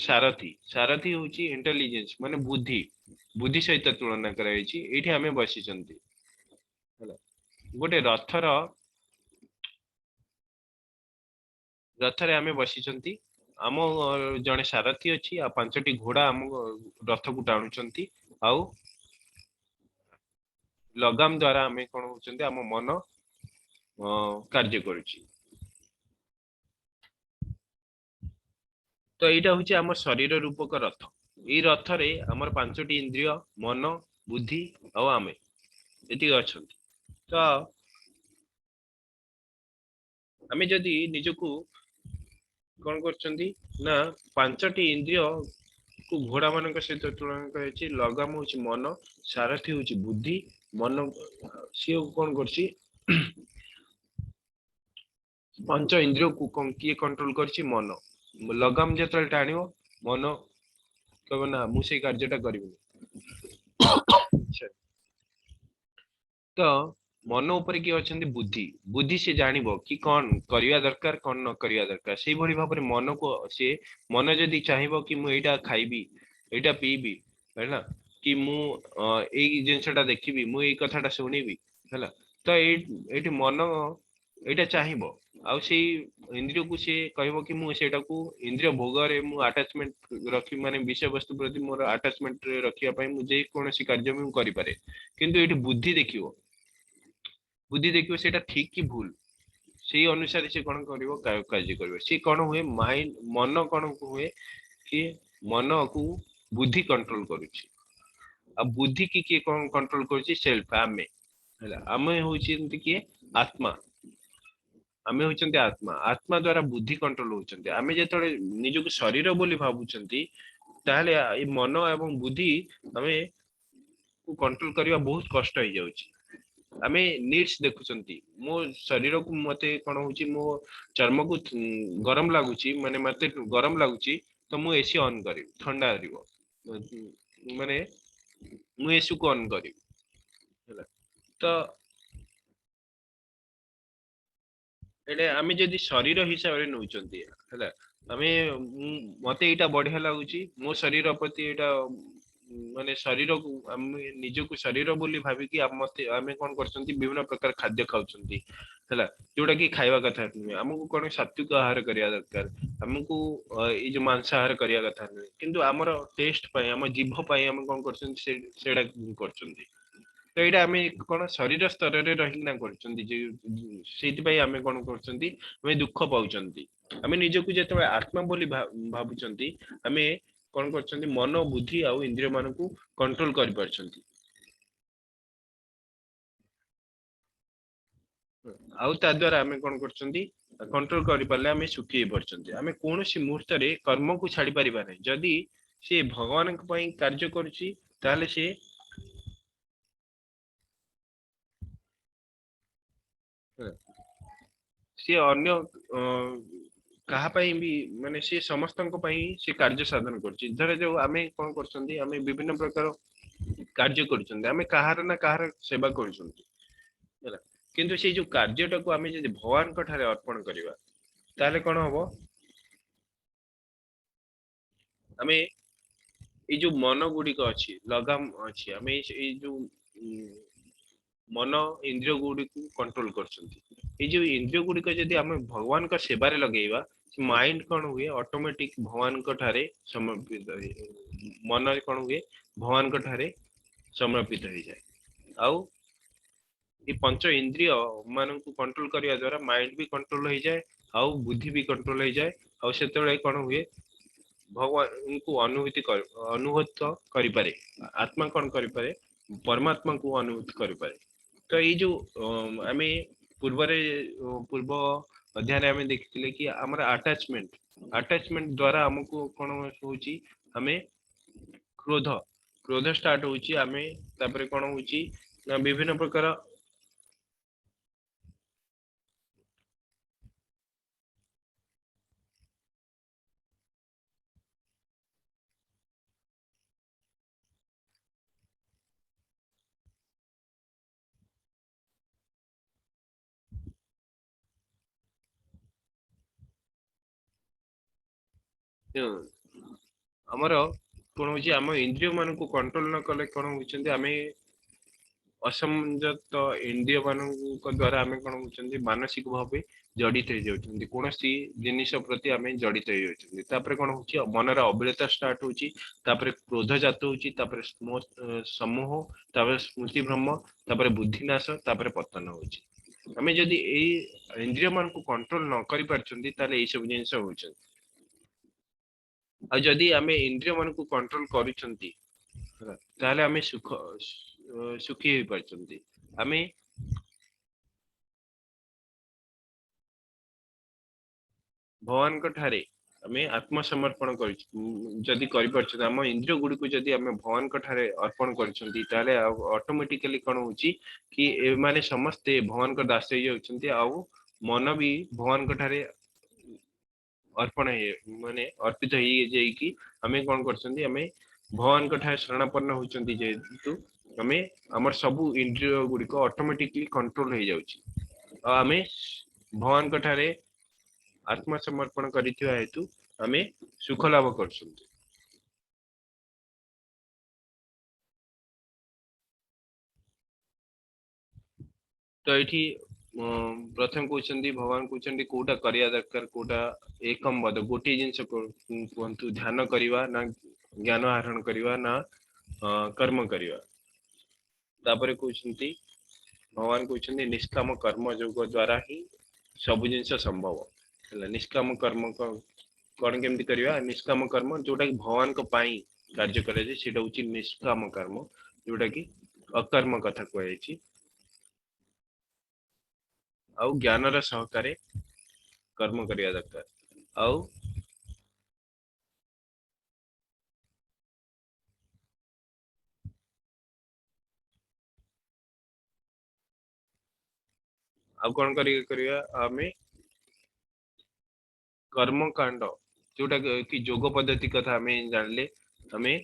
सारथी सारथी हूँ इंटेलिजेंस माने बुद्धि बुद्धि सहित तुलना कर बसी गोटे रथर रथरे आमे बसी आम जड़े सारथी अच्छी आ पांचटी घोड़ा आम रथ को टाणुचंती आउ लगाम द्वारा आमे कौन होचंती आम मन कार्य करुची तो यहाँ हूँ आम शरीर रूपक रथ ये रथ रे आमर पांचटी इंद्रिय मन बुद्धि आउ आमे ये अच्छा तो आमे जदि निजको कौन करचंती ना पांचटी इंद्रिय को घोड़ा मान सहित तुलना कर लगाम हूँ मन सारथी हूँ बुद्धि मन सी कौन कर पंच इंद्रिय को किए कंट्रोल कर मन लगाम जो टाण मन कह ना मुझे कार्यटा करी तो मन ऊपर किए अछंती बुद्धि बुद्धि से जानिबो कि कौन करिया दरकार कौन न करिया दरकार सेही भली भाबरे मन को से मन जदी चाहिबो कि मु एटा खाइबी एटा पीबी हैला कि मु एई जिंसटा देखिबी मु एई कथाटा सुनिबी हैला तो एटी मन एटा चाहिबो आ सेई इंद्रिय को से कहबो कि मु सेटा को इंद्रिय भोग रे मु अटैचमेंट रखी माने विषय वस्तु प्रति मोर अटैचमेंट रखिया पई मु जे कोनोसी कार्य मु करि पारे किंतु एटी बुद्धि देखिबो बुद्धि देखियो सेटा ठीक कि भूल सेही अनुसार से कौन करिवो कार्य करिवो से कौन हुए माइंड मन कौन हुए कि मन को बुद्धि कंट्रोल करूची अब बुद्धि की किए कौन कंट्रोल करूची सेल्फ आमे हैला आमे होची कि आत्मा आमे होचंती आत्मा आत्मा द्वारा बुद्धि कंट्रोल होचंती आमे जेतळे निजको शरीर बोली भाबुचंती ताले ए मन एवं बुद्धि आमे को कंट्रोल करबा बहुत कष्ट हो जाउची आमे नीड्स देखुचंती मो शरीर को मते कोन होची मो चर्म को गरम लागुची माने मते गरम लागुची तो मु एसी ऑन करी ठंडा रिवो माने मु एसी को ऑन करी हैला तो एले आमे जदी शरीर हिसाब रे नउचंती हैला आमे मते एटा बढ़िया लागुची मो शरीर प्रति एटा माने शरीर को आमे निजको शरीर बोली भाबी कि आप मते आमे कोन करचंती विभिन्न प्रकार खाद्य खाउचंती हैला जोटा कि खाइबा कथा नुहे हमको कोन सात्विक आहार करिया दरकार हमको ए जो मांसाहार करिया कथा नुहे किंतु हमर टेस्ट पय हम जीभ पय हम कोन करचंती सेडा करचंती तो एटा आमे कोन शरीर स्तर रे रहिना करचंती जे सेति पय आमे कोन करचंती आमे दुख पाउचंती आमे निजको जेते आत्मा बोली भाबुचंती आमे कोन करचंती मन बुद्धि आ इंद्रिय मान को कंट्रोल कर परचंती आउ ता द्वारा आमे कोन करचंती कंट्रोल करि परले आमे सुखी परचंती आमे कोनोसी मुहूर्त रे कर्म को छाडी परिबा नै जदी से भगवान के पई कार्य करची ताले से से अन्य कहा पई भी माने से समस्तन को पई से कार्य साधन करची धरे जो आमे कोन करचंती आमे विभिन्न प्रकार कार्य करचंती आमे कहार ना कहार सेवा करचंती हैला किंतु से जो कार्यटा को आमे जदी भगवान को ठारे अर्पण करिवा ताले कोन होबो आमे ए जो मन गुडी को अछि लगाम अछि आमे ए जो मन इंद्रिय गुडी को कंट्रोल करचंती ए जो इंद्रिय गुडी को जदी आमे भगवान का सेवा रे लगेइबा माइंड कोन हुए ऑटोमेटिक भगवान को ठारे समर्पित मन कोन हुए भगवान को ठारे समर्पित हो जाए आउ ये पंच इंद्रिय मान को कंट्रोल करिया द्वारा माइंड भी कंट्रोल हो जाए आउ बुद्धि भी कंट्रोल हो जाए आउ सेतेले कोन हुए भगवान को अनुभूत करि पारे आत्मा कोन करि पारे परमात्मा को अनुभूत करि पारे तो ये जो आमे पूर्व अध्याय रे आमे देखिले कि हमर अटैचमेंट द्वारा हमको कोन होची हमें क्रोध स्टार्ट होची आमे तापरे कोन होची विभिन्न प्रकार हमर कोन होची हम इंद्रिय मान को कंट्रोल न कले कोन होचंती आमे असमंजत इंद्रिय मान को द्वारा आमे कोन होचंती मानसिक भावे जडित हो जाउछंती कोनोसी जिनिस प्रति आमे जडित हो जाउछंती तापरे कोन होची मनर अविरता स्टार्ट होची तापरे क्रोध जात होची तापरे समूह तापरे स्मृति भ्रम तापरे बुद्धिनाश तापरे पतन होची आमे जदी ए इंद्रिय मान को कंट्रोल न करि परछंती ताले ए सब जिनिस होचंती आ जदी आमे इंद्रिय मान को कंट्रोल करिसंती ताले आमे सुखी हो परचंती आमे भगवान को ठारे आमे आत्मसमर्पण कर जदी करि परछंती हम इंद्रिय गुडी को जदी आमे भगवान को ठारे अर्पण करछंती ताले ऑटोमेटिकली कोन होची कि ए माने समस्त भगवान को दास हो जाउछंती आ मन भी भगवान को ठारे अर्पण माने अर्पित हो जाई कि हमें कोन करछंती हमें भगवान को ठारे शरणापन्न होचंती जेतु आमे हमर सबु इंद्रिय गुडी को ऑटोमेटिकली कंट्रोल हो जाउची आ आमे भगवान कठारे आत्मसमर्पण करिथिया हेतु आमे सुख लाभ करछुंती। तो ये प्रथम कहते भगवान कहते कोटा करिया दरकार कोटा एकम बद गोटे जिनस कहतु ध्यान करवा ना ज्ञान आहरण करवा ना कर्म करवा तापर कहते भगवान कहते निष्काम कर्म योग द्वारा ही सब जिनस संभव है निष्काम कर्म कौन केमती करवा निष्काम कर्म जोटा कि भगवान को पाई कार्य करे सेटा होची निष्काम कर्म जोटा कि अकर्म कथा कहै आउ ज्ञान रा सहकारे कर्म करिया दरकार आउ आउ कौन करिया आमे कर्म कांड जोटा कि जोग पद्धति कथा हमें जानले हमें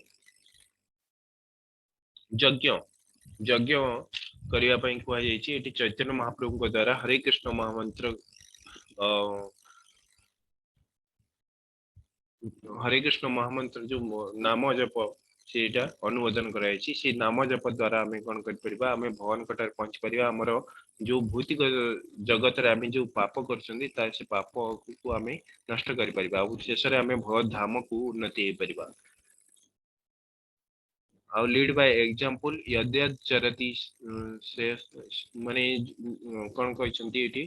यज्ञ यज्ञ करिया पई कुआ जायछि एटी चैतन्य महाप्रभु को द्वारा हरे कृष्ण महामंत्र हरे कृष्ण महामंत्र जो नाम जप सेटा अनुमोदन करायछि से नाम जप द्वारा हमें कोन कर परिबा हमें भगवान कटार पहुंच परिबा हमरो जो भौतिक जगत रे हमें जो पाप करछन्ती ता से पाप को हमें नष्ट करि परिबा आ शेष रे हमें भगवत धाम को उन्नति हे परिबा आउ लीड बाय एग्जांपल यद्यद चरति से माने कोन कहछन्ती एटी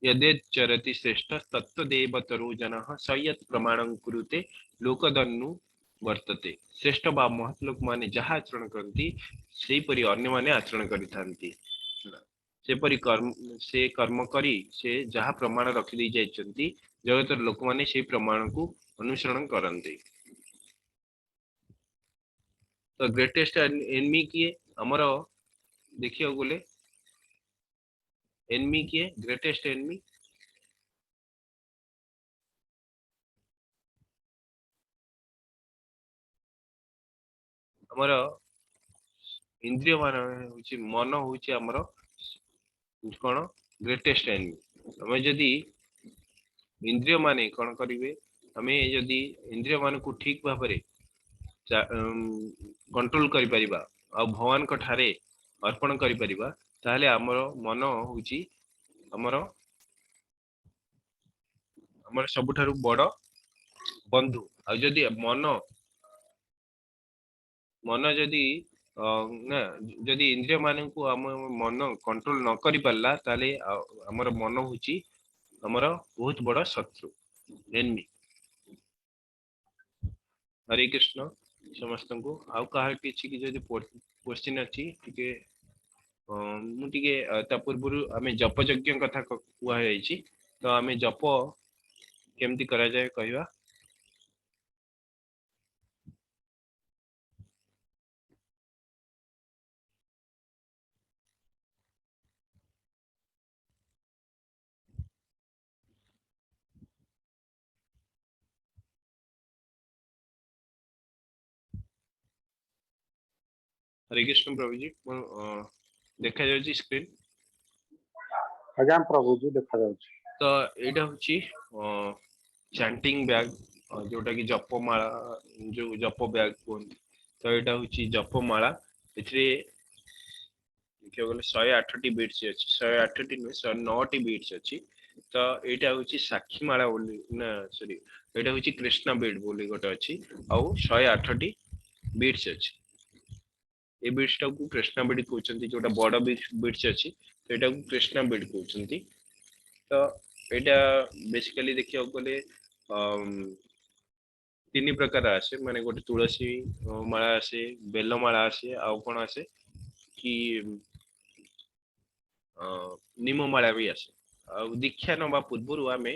यद्यद चरति श्रेष्ठ तत्तदेवतरो जनः स यत् प्रमाणं कुरुते लोकदन्नु वर्तते श्रेष्ठ बा महत लोक माने जहा आचरण करती सेही परि अन्य माने आचरण करिथांती से परि कर्म से कर्म करी से जहा प्रमाण रखि दै जायचंती जगतर लोक माने से प्रमाण को अनुसरण करंती। तो ग्रेटेस्ट एनिमी किए हमर देखियो बोले एनिमी किए ग्रेटेस्ट एनिमी हमर इंद्रिय मान होची मन होची हमर कोन ग्रेटेस्ट एनिमी हमें जदी इंद्रिय माने कोन करिवे हमें जदी इंद्रिय मान को ठीक भाबरे कंट्रोल करि परिबा आ भगवान को ठारे अर्पण करि परिबा ताले हमर मन होची हमर हमर सबुठारु बड़ बंधु आ जदी मन जदी ना जदी इंद्रिय मान को हम मन कंट्रोल न करि परला ताले हमर मन होची हमर बहुत बड़ा शत्रु एनिमी। हरे कृष्ण समस्त को आउ कहा किछि कि जदी क्वेश्चन अछि टिके मु टिके ता पूर्व आमे जप यज्ञ कथा कुआ जायछि तो आमे जप केमती करा जाय कहवा हरे कृष्ण प्रभु जी देखा जाउछि स्क्रीन आज्ञा प्रभु जी देखा जाउछि। तो एटा होछि चैंटिंग बैग जोटा कि जपमाला जो जप बैग कोन तो एटा होछि जपमाला एथरे देखियो गले 108 टी बीट्स अछि 108 टी 109 टी बीट्स अछि तो एटा होछि साक्षी माला बोली ना सॉरी एटा होछि कृष्णा बीट बोली गोटे अछि आ 108 टी बीट्स अछि ए बीट्स टा को कृष्णा बीट कहउछन्ती जोटा बड़ बीट्स अछि तो एटा को कृष्णा बीट कहउछन्ती। तो एटा बेसिकली देखियो गले तीन प्रकार आसे माने गोटे तुलसी माला आसे बेल माला आसे आ कोन आसे कि निम माला भी आसे आ दीक्षा नबा पूर्व आमे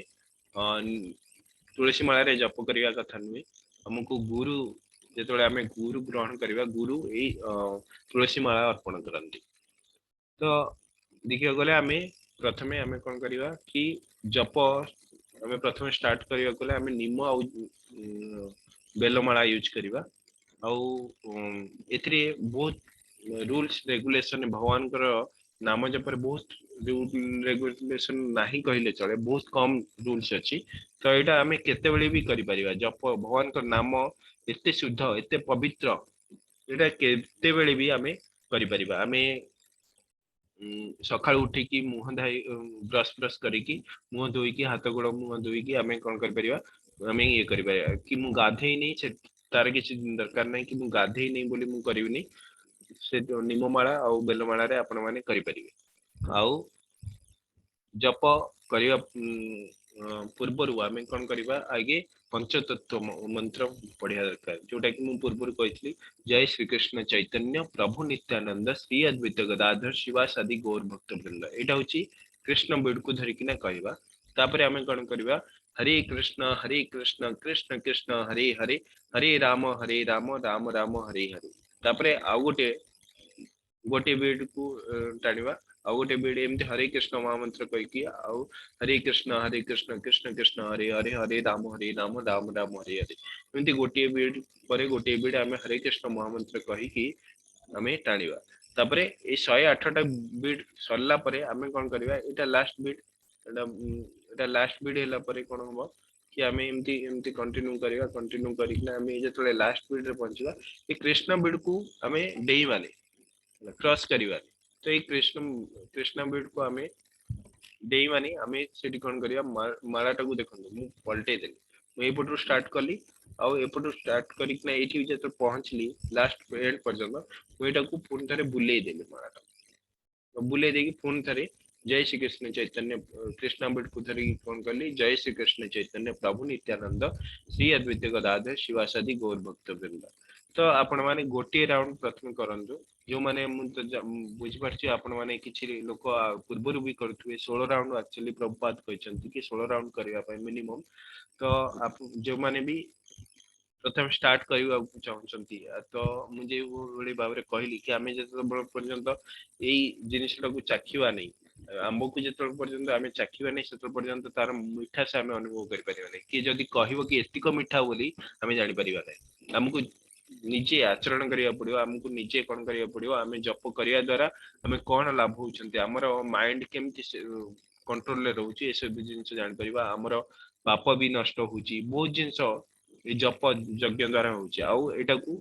तुलसी माला रे जप करिया कथा नुए हमको गुरु जेतोले आमे गुरु ग्रहण करिवा गुरु ए तुलसी माला अर्पण करंती। तो देखियो गले आमे प्रथमे आमे कोन करिवा कि जप आमे प्रथम स्टार्ट करिया कोले आमे निम आ बेलमाला यूज करिवा एथिरे बहुत रूल्स रेगुलेशन भगवान कर नाम जपर बहुत रूल रेगुलेशन नाही कहले चले बहुत कम रूल्स अछि तो एटा आमे केते बेले भी करि परिबा जप भगवान कर नाम एते शुद्ध एते पवित्र एटा केते बेले भी आमे करि परिबा आमे सकाळ उठिकी मुह धाई ब्रश ब्रश करिकी मुह धोइकी हाथ गोड़ मुह धोइकी आमे कोन कर परिबा आमे ये करि परिबा कि मु गाधेई नै से तार किछि दरकार नै कि मु गाधेई नै बोली मु करिविनी से निममाला आ बेलमाला रे आपण माने करि परिबे आउ जप करिया पूर्वरु आमे कोन करिबा आगे पंचतत्व मंत्र पढ़िया दरकार जोटा कि मु पूर्वरु कहितली जय श्री कृष्ण चैतन्य प्रभु नित्यानंद श्री अद्वैत गदाधर शिवास आदि गौर भक्त वृंद एटा होची कृष्ण बीड़ को धरि किना कहबा तापरे आमे कोन करिबा हरे कृष्ण कृष्ण कृष्ण हरे हरे हरे राम राम राम हरे हरे तापरे आ गोटे बीड़ को टाणिबा आ गोटे बीड़ एमती हरे कृष्ण महामंत्र कहिकी आ हरे कृष्ण कृष्ण कृष्ण हरे हरे हरे राम राम राम हरे हरे एमती गोटे बीड़ परे गोटे बीड़ आमे हरे कृष्ण महामंत्र कहिकी आमे टाणिबा तापरे ए 108 टा बीड़ सरला परे आमे कोन करबा एटा लास्ट बीड़ एटा लास्ट बीड़ हैला परे कोन होबो कि आमे एमती एमती कंटिन्यू करिकना आमे जेतले लास्ट बीड़ रे पहुंचबा ए कृष्ण बीड़ को आमे डेई माने क्रॉस करिवा तो एक कृष्ण बीड़ को आमे डेई माने आमे सेठी कोन करिया मालाटा को देखंदो मु पलटे देली मु एपटू स्टार्ट कली आ एपटू स्टार्ट करिकना एठी जे तो पहुंचली लास्ट एंड पर्यंत मु एटा को पुन थरे बुलेई देली मालाटा बुलेई देकी पुन थरे जय श्री कृष्ण चैतन्य कृष्ण बीड़ को धरी कोन करली जय श्री कृष्ण चैतन्य प्रभु नित्यानंद श्री अद्वैत गदाधर शिवासादि गौर भक्त वृंद तो आपण माने गोटे राउंड प्रथम करंतु जो माने मु तो बुझि परछि आपण माने किछि लोक पूर्वरु भी करथुवे 16 राउंड एक्चुअली प्रभुपाद कहचंती कि 16 राउंड करिया पय मिनिमम तो आप जो माने भी प्रथम स्टार्ट करबा चाहचंती तो मुझे वो बड़ी भाबरे कहली कि आमे जत पर्यंत एई जिनिसटा को चाखिवा नै आंबो को जत पर्यंत आमे चाखिवा नै सेत पर्यंत तार मीठा से आमे अनुभव करि परिबा नै कि जदी कहिबो कि एतिको मीठा बोली आमे जानि परिबा नै हमको निजे आचरण करिया पड़ियो हमको निजे कोन करिया पड़ियो आमे जप करिया द्वारा आमे कोन लाभ होचंती हमर माइंड केमति कंट्रोल ले रहउची ए सब जिंस जानि परिबा हमर पाप भी नष्ट होउची बहुत जिंस ए जप यज्ञ द्वारा होउची आउ एटा को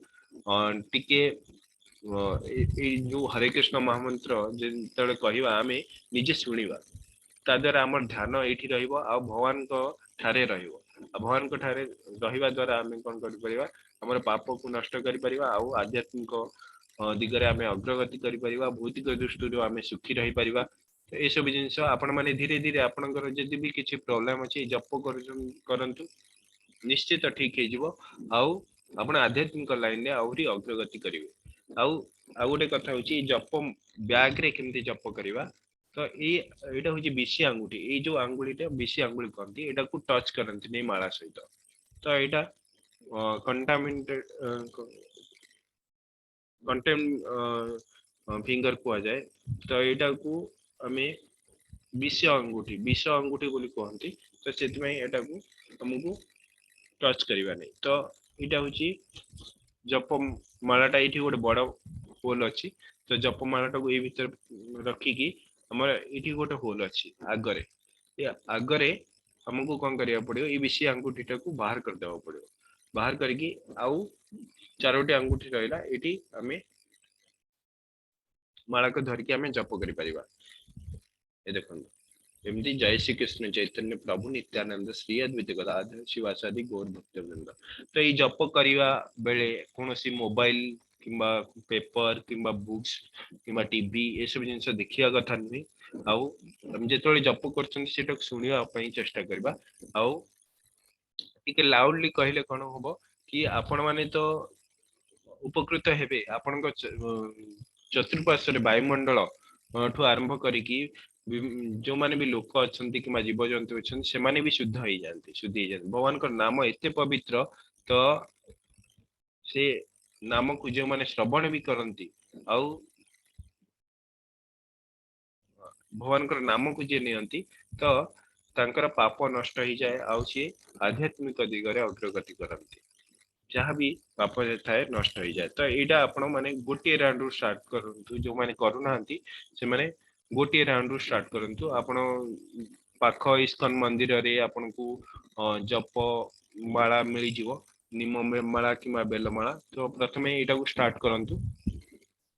टिके ए जो हरे कृष्ण महामंत्र जेतले कहिबा आमे निजे सुनिबा ता द्वारा हमर ध्यान एठी रहइबो आ भगवान को ठारे रहइबो भगवान को ठारे रहिबा द्वारा आमे कोन करि परिबा हमर पाप को नष्ट करि परिबा आ आध्यात्मिक दिगरे आमे अग्रगति करि परिबा भौतिक दृष्टिरो आमे सुखी रहि परिबा तो ए सब जिंस आपण माने धीरे धीरे आपनकर जदी भी किछि प्रॉब्लम अछि जप करंतु निश्चित ठीक हे जिवो आउ आपण आध्यात्मिक लाइन रे आउरी अग्रगति करिवे आउ गोटे कथा होची जप बैग रे केमति जप करिवा तो एटा होची बिशी आंगुठी ए जो आंगुलीटा बिशी आंगुली कहंती एटा को टच करंती नै माला सहित तो एटा कंटामिनेटेड कंटेम फिंगर को जाए तो एटा को हमें विष अंगूठी बोली कहंती तो सेति में एटा को हमको टच करिवा नै तो एटा होची जप मालाटा एठी गोटे बड़ होल अछि तो जप मालाटा को ए भीतर रखी की हमर एठी गोटे होल अछि आगरे ए आगरे हमको कोन करिया पड़ियो ए विषय अंगूठीटा को बाहर कर देबा पड़ियो बाहर करके आउ चारोटी अंगूठी रहला एठी हमें माला को धर के हमें जप करि परिबा ए देखन एमती जय श्री कृष्ण चैतन्य प्रभु नित्यानंद श्री अद्वैत गदाधर शिवासादि गौर भक्त वृंद तो ये जप करिवा बेले कोनोसी मोबाइल किंबा पेपर किंबा बुक्स किंबा टीवी ए सब जिंस देखिया कथा नै आउ हम जेतोले जप करछन सेटा सुनिया पई चेष्टा करबा आउ टिके लाउडली कहले कोन होबो कि आपण माने तो उपकृत हेबे आपण को चतुर्पार्श्व वायुमंडल ठू आरंभ करिकी जो माने भी लोक अछंती कि जीव जंतु अछन से माने भी शुद्ध होई जानते भगवान को नाम एते पवित्र तो से नाम को जो माने श्रवण भी करंती आउ भगवान को नाम को जे नियंती तो तांकर पाप नष्ट हो जाए आउ सी आध्यात्मिक दिगरे अग्रगति करती जहाँ भी पाप थाए नष्ट हो जाए तो यहाँ आपण माने गोटे राउंड रु स्टार्ट करंतु जो माने करूना से माने गोटे राउंड रु स्टार्ट करंतु आपण पाख इस्कन मंदिर रे आपण को जप माला मिली जीवो निम माला कि बेलमाला तो प्रथमे एटा को स्टार्ट करंतु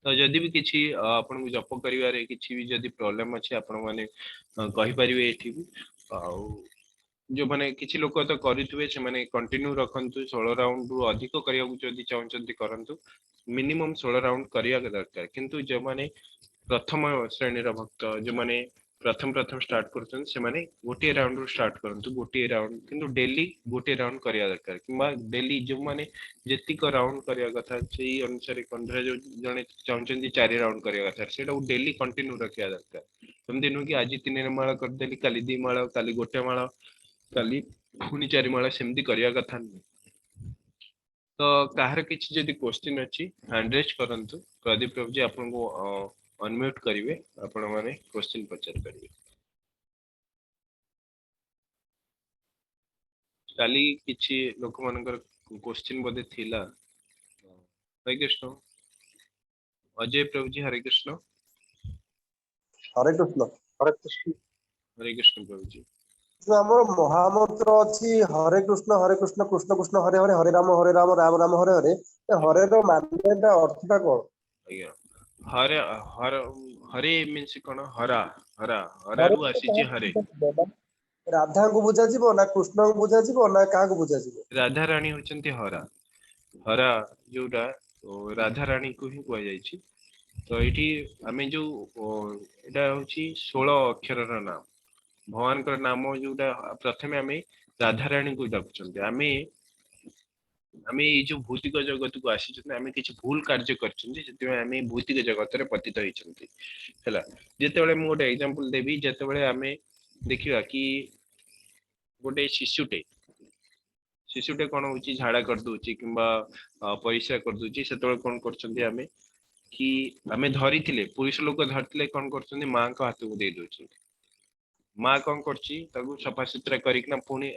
तो जदि भी किसी आपन को जप करिवारे किसी भी जदि प्रॉब्लम अछि आपण माने कहि परिबे एठी भी आउ जो माने किछि लोक तो करितुवे से माने कंटिन्यू रखंतु 16 राउंड रु अधिक करिया को जदि चाहचंती करंतु मिनिमम 16 राउंड करिया के दरकार किंतु जो माने प्रथम श्रेणी रा भक्त जो माने प्रथम प्रथम स्टार्ट करछन से माने गोटे राउंड रु स्टार्ट करंतु गोटे राउंड किंतु डेली गोटे राउंड करिया दरकार किबा डेली जो माने जेतिक राउंड करिया कथा सेही अनुसार कंधरा जो जने चाहचंती 4 राउंड करिया कथा सेटा डेली कंटिन्यू रखिया दरकार तुम दिनु कि आज 3 माला कर देली काली 2 माला काली गोटे माला काली पुनी 4 माला सेमती करिया कथा नहीं तो काहर किछि जदि क्वेश्चन अछि हैंड रेज करंतु प्रदीप प्रभु जी आपन को अनम्यूट करिवे आपण माने क्वेश्चन पचार करिवे काली किछि लोक मानकर क्वेश्चन बदे थिला हरे कृष्ण अजय प्रभु जी हरे कृष्ण हरे कृष्ण हरे कृष्ण प्रभु जी जो हमर महामंत्र अछि हरे कृष्ण कृष्ण कृष्ण हरे हरे हरे राम राम राम हरे हरे हरे रो मानेटा अर्थटा कोन आज्ञा हरे हर हरे मीन्स कोन हरा हरा हरा रु आसी हरे राधा को बुझा जीवो ना कृष्ण को बुझा जीवो ना का को बुझा जीवो राधा रानी होचंती हरा हरा जोटा राधा रानी को ही कुआ जायछि तो एठी हमें जो एटा होछि 16 अक्षर रा नाम भगवान का नाम जोटा प्रथमे हमें राधा रानी को डाकुचंती हमें ये जो भौतिक जगत को आसी हमें किसी भूल कार्य करछंती जति हमें भौतिक जगत रे पतित होइछंती हला जेते बेले मु गोटे एग्जांपल देबी जेते बेले हमें देखिबा कि गोटे शिशुटे कोन होची झाड़ा कर दोची किंबा परिश्रा कर दोची सेतबेले कोन करछंती हमें कि हमें धरी थिले पुरुष लोक धरथिले कोन करछंती मां को हाथ को दे दोची मां कोन करची ताकू सफा सुतरा करिकना पुणी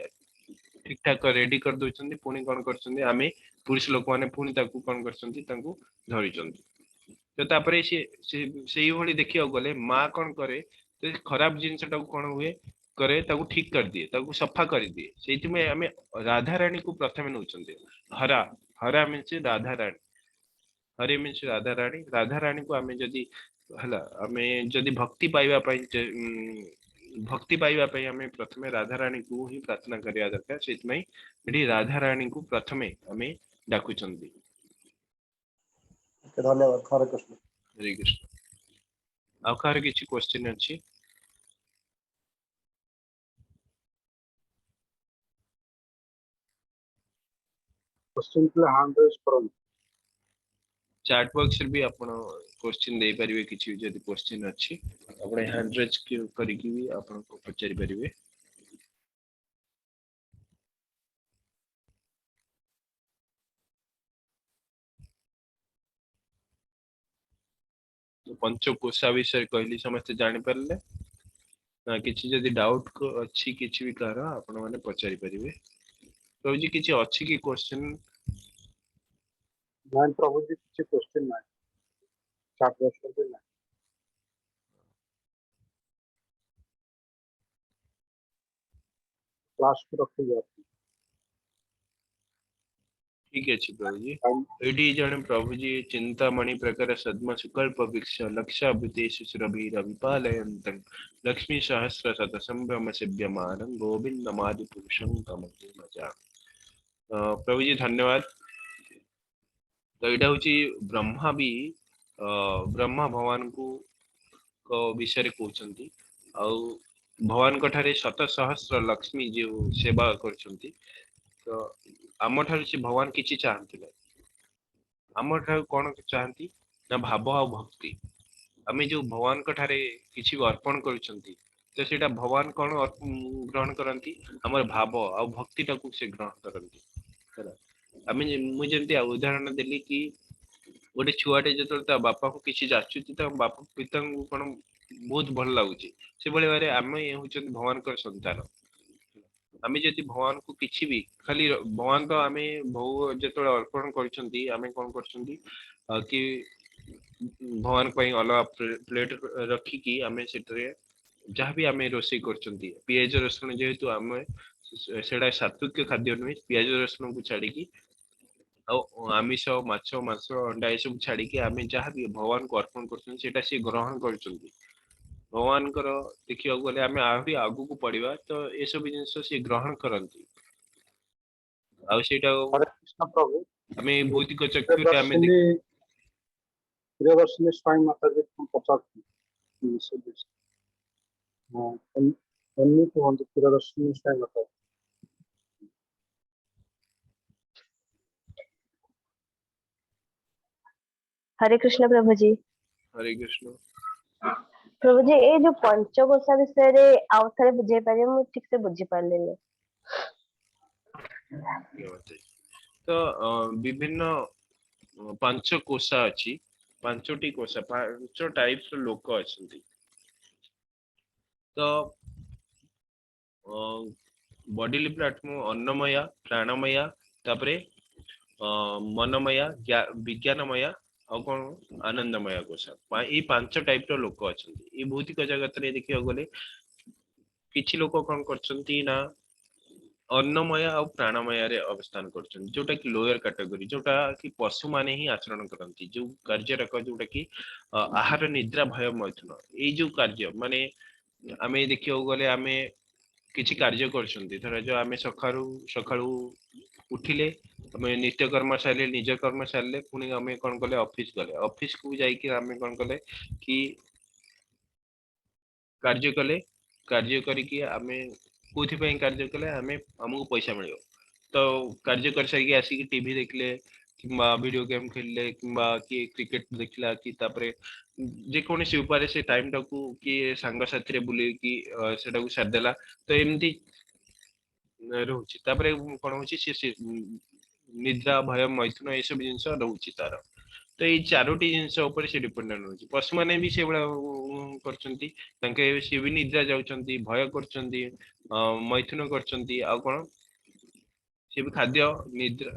ठीक ठाक रेडी कर दोचंती पुणी कोन करछंती हमें पुरुष लोक माने पुणी ताकू कोन करछंती ताकू धरिचंती तो तापरे सेही भली देखिया गले मां कोन करे तो खराब जिनसटा कोन हुए करे ताकू ठीक कर दिए ताकू सफा कर दिए सेति में हमें राधा रानी को प्रथमे नउचंती हरा हरा मीन्स राधा रानी हरे मीन्स राधा रानी को हमें जदी हला हमें जदी भक्ति पाइबा भक्ति पाइबा हमें प्रथमे राधा रानी को ही प्रार्थना करिया दरकार सेति एठी राधा रानी को प्रथमे हमें डाकुचंती धन्यवाद हरे कृष्ण हरे कृष्ण आकार किछि क्वेश्चन अछि क्वेश्चन के हैंड रेज करो चैट बॉक्स रे भी आपण क्वेश्चन दे परिवे किछि जदी क्वेश्चन अछि आपण हैंड रेज करिकि भी आपण को पचारि परिवे तो पंचकोशा विषय कहली समस्त जानि परले ना किछि जदी डाउट को अछि किछि भी कर आपण माने पचारि परिवे तो जी किछि अछि कि क्वेश्चन नाइन प्रभु जी किसी क्वेश्चन ना चार क्वेश्चन ना क्लास को रखी जाती ठीक अछि प्रभु जी एडी जने प्रभु जी चिंतामणि प्रकार सद्म सुकल्प वृक्ष लक्ष्य विदेश सुरभि रविपालयन्तं लक्ष्मी सहस्र शत संभ्रम सेव्यमानं गोविंदमादि पुरुषं तमते मजा प्रभु जी धन्यवाद तो एटा होची ब्रह्मा भी ब्रह्मा भगवान को विषय रे कहउचंती आ भगवान को ठारे शत सहस्र लक्ष्मी जो सेवा करछंती तो आम ठार से भगवान किछि चाहती आम ठार कौन चाहती ना भाव आ भक्ति आम जो भगवान को ठारे किछि अर्पण करछंती तो सेटा भगवान कौन ग्रहण करंती हमर भाव आ भक्ति टाकू से ग्रहण करंती आम मुझे उदाहरण देली कि गोटे छुआटे जो बापा को किसी जाचुची बापा पिता कौन बहुत भल लगुच से भाई भाई आम हूँ भगवान संतान आम जदि भगवान को किसी भी खाली भगवान तो आम भोग जो अर्पण करें कौन कर कि भगवान अलग प्लेट रखिकी आम से जहाँ भी आम रोषे कर पिज रसुण जेहेतु आम से सात्विक खाद्य नुहे पिज रसुण को छाड़ी आमिष माछ मांस अंडा ये सब छाड़ी आम जहाँ भी भगवान को अर्पण कर ग्रहण कर भगवान देखा गले आम आहरी आगू को पढ़ा तो ये सब जिन सी ग्रहण करती हरे कृष्ण प्रभु आम भौतिक चक्षु आम प्रियदर्शिनी स्वामी माता जी को पचार हाँ अन्य कहते प्रियदर्शिनी स्वामी माता हरे कृष्ण प्रभु जी। हरे कृष्ण प्रभु जी ये जो पंचकोशा विषय रे आउ थरे बुझे पारे मु ठीक से बुझी पारलिनी। तो विभिन्न पांच कोशा अच्छी पांचटी कोशा पांच टाइप्स लोक अच्छी तो बॉडी प्लाटफॉर्म अन्नमय प्राणमय तापरे मनमय विज्ञानमय और कौन आनंदमय कोशा ये पांच टाइप रो लोक अच्छा ये भौतिक जगत रे देखियो गले किछि लोक कौन करछंती ना अन्नमय और प्राणमय रे अवस्थान करछन जोटा कि लोअर कैटेगरी जोटा कि पशु माने ही आचरण करंती जो कार्य रक जोटा कि आहार निद्रा भय मैथुन ये जो कार्य माने आमे देखियो गले आमे किछि कार्य करछंती धर जो आमे सखाळू उठिले आमे नित्य कर्म सारले निज कर्म सारले पुणी आमे कोन कले ऑफिस को जाई कि आमे कोन कले कि कार्य करिकी आमे कोथि पई कार्य कले आमे हमको पैसा मिलियो तो कार्य कर सारी आसी टीवी देखले किंबा वीडियो गेम खेलले किंबा कि क्रिकेट देखला कि तापरे जे कोन से ऊपर से टाइम टाकू कि संग साथी रे बुले कि सेटा को सार देला तो एमती रहउची तापरे कोन होची से निद्रा भय मैथुन ये सब जिनस रहउची तार तो ये चारोटी जिनस ऊपर से डिपेंडेंट होची पशु माने भी से बडा करचंती तांके से भी निद्रा जाउचंती भय करचंती मैथुन करचंती आ कोन से भी खाद्य निद्रा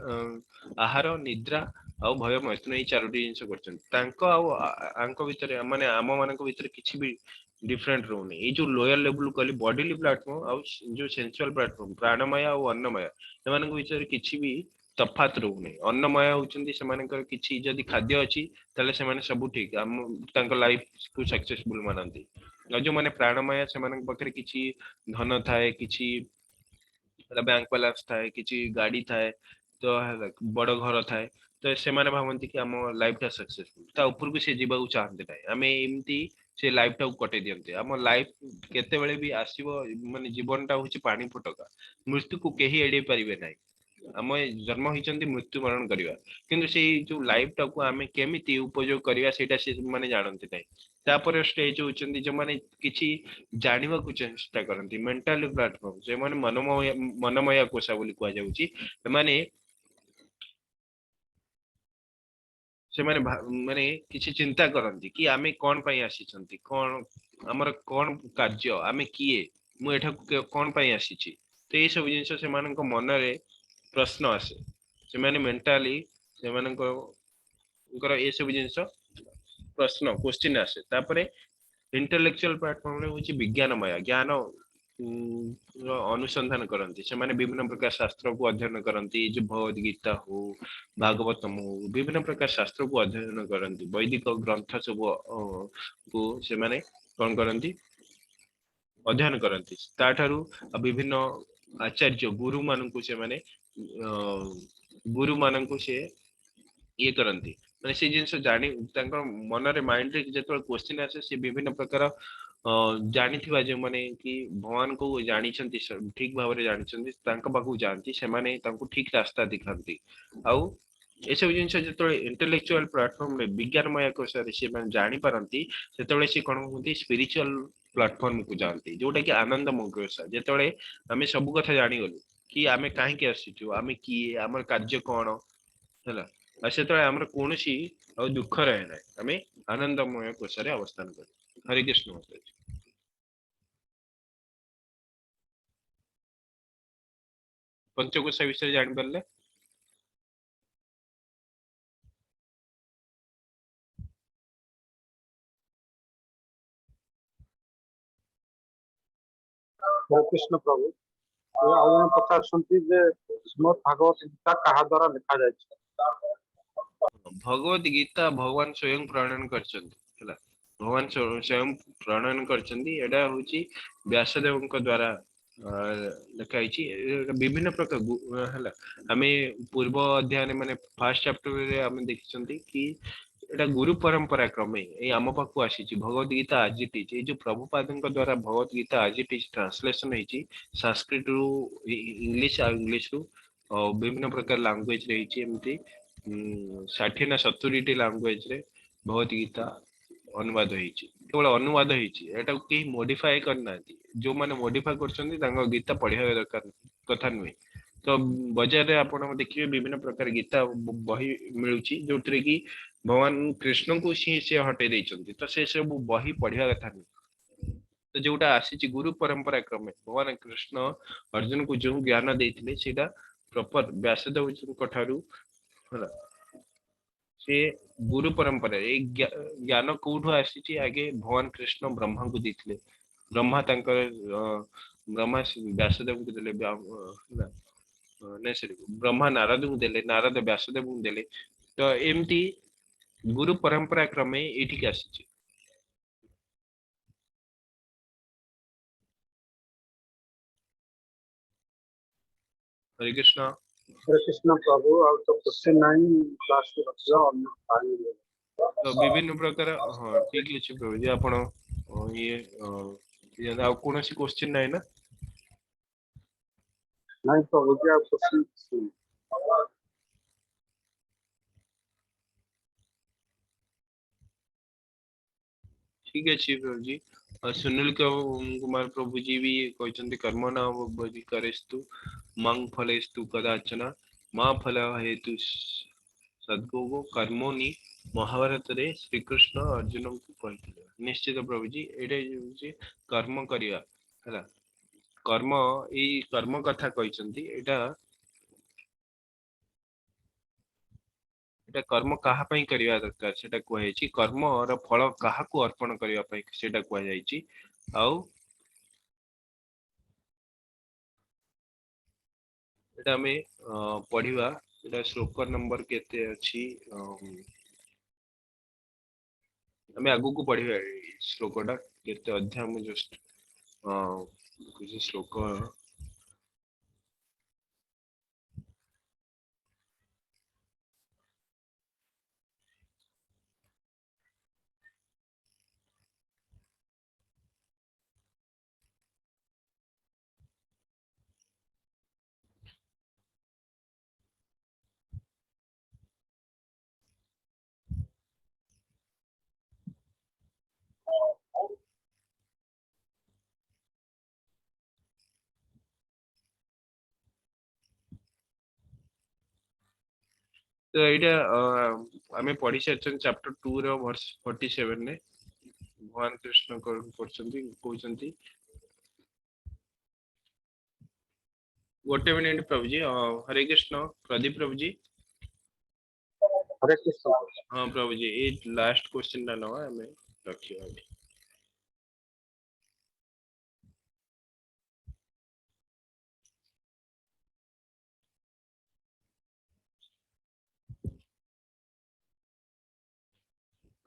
आहार निद्रा आ भय मैथुन ये चारोटी जिनस करचंती तांको आंको भीतर माने आम मानक भीतर किछि भी डिफरेंट रोने ये जो लोअर लेवल कहली बॉडी प्लेटफॉर्म और जो सेंसुअल प्लेटफॉर्म प्राणमय और अन्नमय सेमानक भीतर किछि भी तफात रोने अन्नमय होचंती सेमानकर किछि जदी खाद्य अछि तले सेमाने सब ठीक हम तांको लाइफ को सक्सेसफुल मानंती और जो माने प्राणमय सेमानक बकरे किछि धन थाए किछि बैंक बैलेंस थाए किछि गाड़ी थाए तो बड़ घर थाए तो सेमाने भावंती कि हम लाइफ टा सक्सेसफुल ता ऊपर को से जीवा को चाहते नाही आमे एमती से लाइफ टा कटे दियंते हम लाइफ केते बेले भी आसीबो माने जीवन टा होची पानी फटका मृत्यु को केही एडे परिबे नाही हम जन्म होइचंती मृत्यु मरण करिवा किंतु से जो लाइफ टा को आमे केमिति उपयोग करिवा सेटा से माने जानंती नाही तापर स्टेज होचंती जो माने किछि जानिबा को चेष्टा करंती मेंटल प्लेटफॉर्म जे माने मनमय कोशा बोली कुआ जाउची माने से माने किछि चिंता करंती कि आमे कोन पई आसीचंती कोन हमर कोन कार्य आमे किए मु एठा कोन पई आसीची तो ये सब जिंस से मानक मन रे प्रश्न आसे से माने मेंटली से मानक ये सब जिंस प्रश्न क्वेश्चन आसे तापरे इंटेलेक्चुअल प्लेटफॉर्म रे होची विज्ञानमय ज्ञान अनुसंधान करती से माने विभिन्न प्रकार शास्त्र को अध्ययन करती जो भगवद गीता हो भागवतम हो विभिन्न प्रकार शास्त्र को अध्ययन करती वैदिक ग्रंथ सब को से माने कौन करती अध्ययन करती ताठारु विभिन्न आचार्य गुरु मानकु से माने गुरु मानकु से ये करती माने से जिंस जानी तांकर मन रे माइंड रे जेतल क्वेश्चन आसे से विभिन्न प्रकार जानिथिबा जे माने कि भगवान को जानी छंती ठीक भाव रे जानी छंती तांका बाकू जानती से माने तांको ठीक रास्ता दिखांती आउ ए सब जिंस जेतल इंटेलेक्चुअल प्लेटफॉर्म रे विज्ञानमय कोशा रे से माने जानि पारंती सेतले से कोन होती स्पिरिचुअल प्लेटफॉर्म को जानती जोटा कि आनंदमय कोशा जेतले हमें सब कथा जानि गलु कि आमे काहे के आसीछु आमे की हमर कार्य कोन हला आ सेतले हमर कोनसी दुख रहे ना आमे आनंदमय कोशा रे अवस्थान करू हरे कृष्ण माताजी। पंचकोश विषय जान पारे हरे कृष्ण प्रभु ये ଆଉ ଜଣେ ପଚାରୁଛନ୍ତି ଯେ ଶ୍ରୀମଦ୍ ଭାଗବତ ଗୀତା କାହା ଦ୍ୱାରା ଲେଖା ଯାଇଛି? भगवत गीता भगवान स्वयं प्रणयन करछंती हैला भगवान स्वयं प्रणयन करछंती एडा होची व्यासदेवଙ୍କ द्वारा लिखा आइछि विभिन्न प्रकार हैला हमें पूर्व अध्याय माने फर्स्ट चैप्टर रे हम देखिसंती कि एटा गुरु परंपरा क्रमे ए आम पाखु आसीछि भगवत गीता आज ए जो प्रभुपादଙ୍କ द्वारा भगवत गीता आज ट्रांसलेशन होईछि संस्कृत रु इंग्लिश रु विभिन्न प्रकार लैंग्वेज रही एमती 60 ना 70 लैंग्वेज रे भगवत गीता अनुवाद होईछि केवल अनुवाद होईछि एटा के मॉडिफाई करना जो माने मॉडिफाई करछन्ती तांको गीता पढिया दरकार कथा नुई तो बाजार रे आपण देखिबे विभिन्न प्रकार गीता बही मिलुछि जोतरे कि भगवान कृष्ण को से हटे देइछन्ती तो से सब बही पढिया कथा नुई तो जोटा आसीछि गुरु परंपरा क्रमे भगवान कृष्ण अर्जुन को जो ज्ञान देइथिले सेटा प्रॉपर व्यासदेव ठारू होला से गुरु परंपरा ज्ञान कोठो आसीछि आगे भगवान कृष्ण ब्रह्मा को देथिले ब्रह्मा तांकर ब्रह्मा व्यासदेव को देले नै सरी ब्रह्मा नारद को देले नारद व्यासदेव को देले तो एमती गुरु परंपरा क्रमे एठी आसीछि। हरे कृष्ण प्रभु ଆଉ ତ क्वेश्चन ନାହିଁ କ୍ଲାସ୍ ରେ ରଖିବା ଅନ୍ୟ ପାଣି तो विभिन्न प्रकार हाँ ठीक अछि प्रभु जी आपण ये आ कोनोसी क्वेश्चन नाही ना ନାହିଁ ପ୍ରଭୁ जी ଆଉ क्वेश्चन ठीक अछि प्रभु जी और सुनील कुमार प्रभु जी भी कहते कर्म न बदि करेस्तु मंग फलेस्तु कदाचन मां फल हेतु सद्गो कर्मोनि महाभारत रे श्री कृष्ण अर्जुन को कहते निश्चित प्रभु जी एटे जे कर्म करिया हला कर्म ए कर्म कथा कहते एटा एटा कर्म काहा पई करिया दरकार सेटा कहै कर्म और फल काहा को अर्पण करिया पई सेटा कहै आउ एटा में पढ़िवा एटा श्लोक नंबर केते अछि हमें आगु को पढ़िवा श्लोकटा केते अध्याय में जस्ट कुछ श्लोक तो एटा हमें पढ़ी सारछन चैप्टर 2 रो वर्स 47 ने भगवान कृष्ण करछंती कहउछंती गोटे मिनट प्रभु जी हरे कृष्ण प्रदीप प्रभु जी हरे कृष्ण हाँ प्रभु जी ये लास्ट क्वेश्चन ना नवा हमें रखियो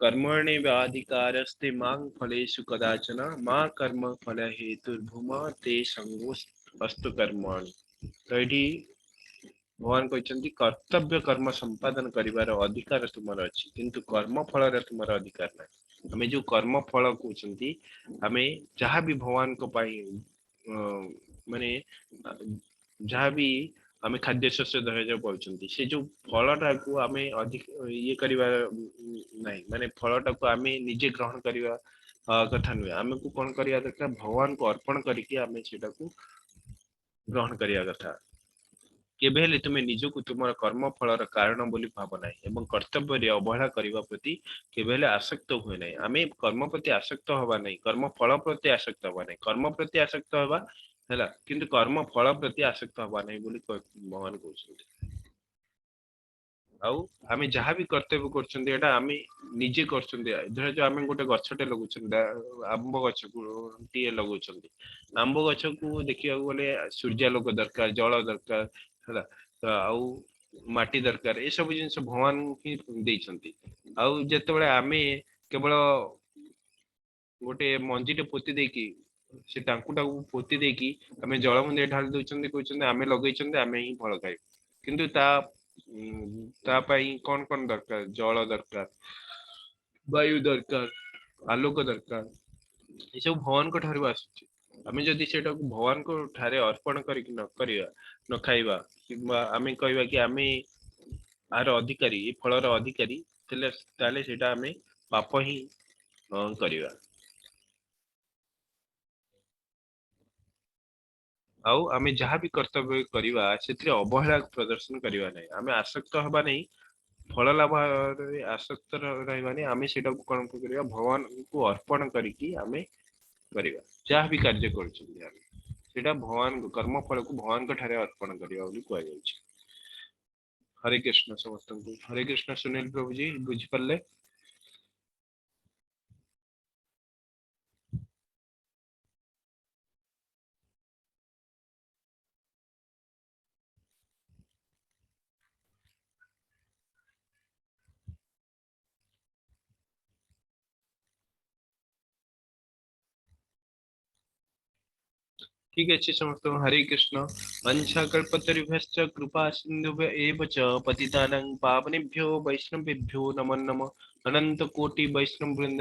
कर्मणि व्याधिकारस्ते मां फलेषु कदाचन मां कर्म फल हेतुर्भूमा ते संगोस्तु कर्मणि तो एठी भगवान कहते कर्तव्य कर्म संपादन करिवार अधिकार तुमर अछि किंतु कर्म फल रे तुमर अधिकार नै हमें जो कर्म फल कहउछंती हमें जहाँ भी भगवान को पाई माने जहाँ भी हमें खाद्य शस्य दहेज पाउछंती से जो फलटा को हमें अधिक ये करिवा नै माने फलटा को हमें निजे ग्रहण करिवा कथा नुए आमे को कोन करिया दरकार भगवान को अर्पण करिके हमें सेटा को ग्रहण करिया कथा केबे हेले तुमे निजको तुमर कर्म फलर कारण बोली भाव नाही एवं कर्तव्य अवहेला करबा प्रति केबे हेले आसक्त हुए नाही आमे कर्म प्रति आसक्त हवा नाही कर्म फल प्रति आसक्त हवा नाही कर्म प्रति आसक्त हवा हैला किंतु कर्म फल प्रति आसक्त हवा नाही बोली भगवान कहउछन्ति आउ आमे जहाँ भी कर्तव्य करछन्ति एटा आमे निजे करछन्ति धर जो आमे गोटे गछटे लगुछन्ति आंब गछ टीए लगुछन्ति आंब गछ को देखिया गले सूर्यालोक दरकार जल दरकार हैला तो आउ माटी दरकार ए सब जिंस भगवान ही देइछन्ति आउ जेतेबेले आमे केवल गोटे मंजीटे पोती देकी से टांकुटा पोती देकी आमे जल मंदिर ढाल दउछन्ति कहउछन्ति आमे लगैछन्ति आमे ही फल खाइ किंतु ता पाई कौन कौन दरकार जल दरकार वायु दरकार आलोक दरकार ये सब भगवान को ठारे आसुची आमे जदि सेटा को भगवान को ठारे अर्पण करी न करिया न खाइबा किबा आमे कहबा कि आमे आर अधिकारी ए फलर अधिकारी ताले सेटा आमे पाप ही करिवा आउ आमे जहाँ भी कर्तव्य करिवा सेतिर अवहेला प्रदर्शन करिवा नहीं आमे आसक्त हबा नहीं फल लाभ आसक्त रहबा नहीं आमे सेटा को कोन करिवा भगवान को अर्पण करिकी आमे करिवा जहाँ भी कार्य करछन्ती आमे सेटा भगवान को कर्म फल को भगवान को ठारे अर्पण करिवा बोली कहै जाउछि हरे कृष्ण समस्त को हरे कृष्ण सुनील प्रभु जी बुझि पल्ले ठीक है समस्त हरे कृष्ण वंशा कल्पतरुभ्यश्च कृपा सिन्धुभ्य एव च पतितानां पावनेभ्यो वैष्णवेभ्यो नमो नमः अनंत कोटि वैष्णव वृंद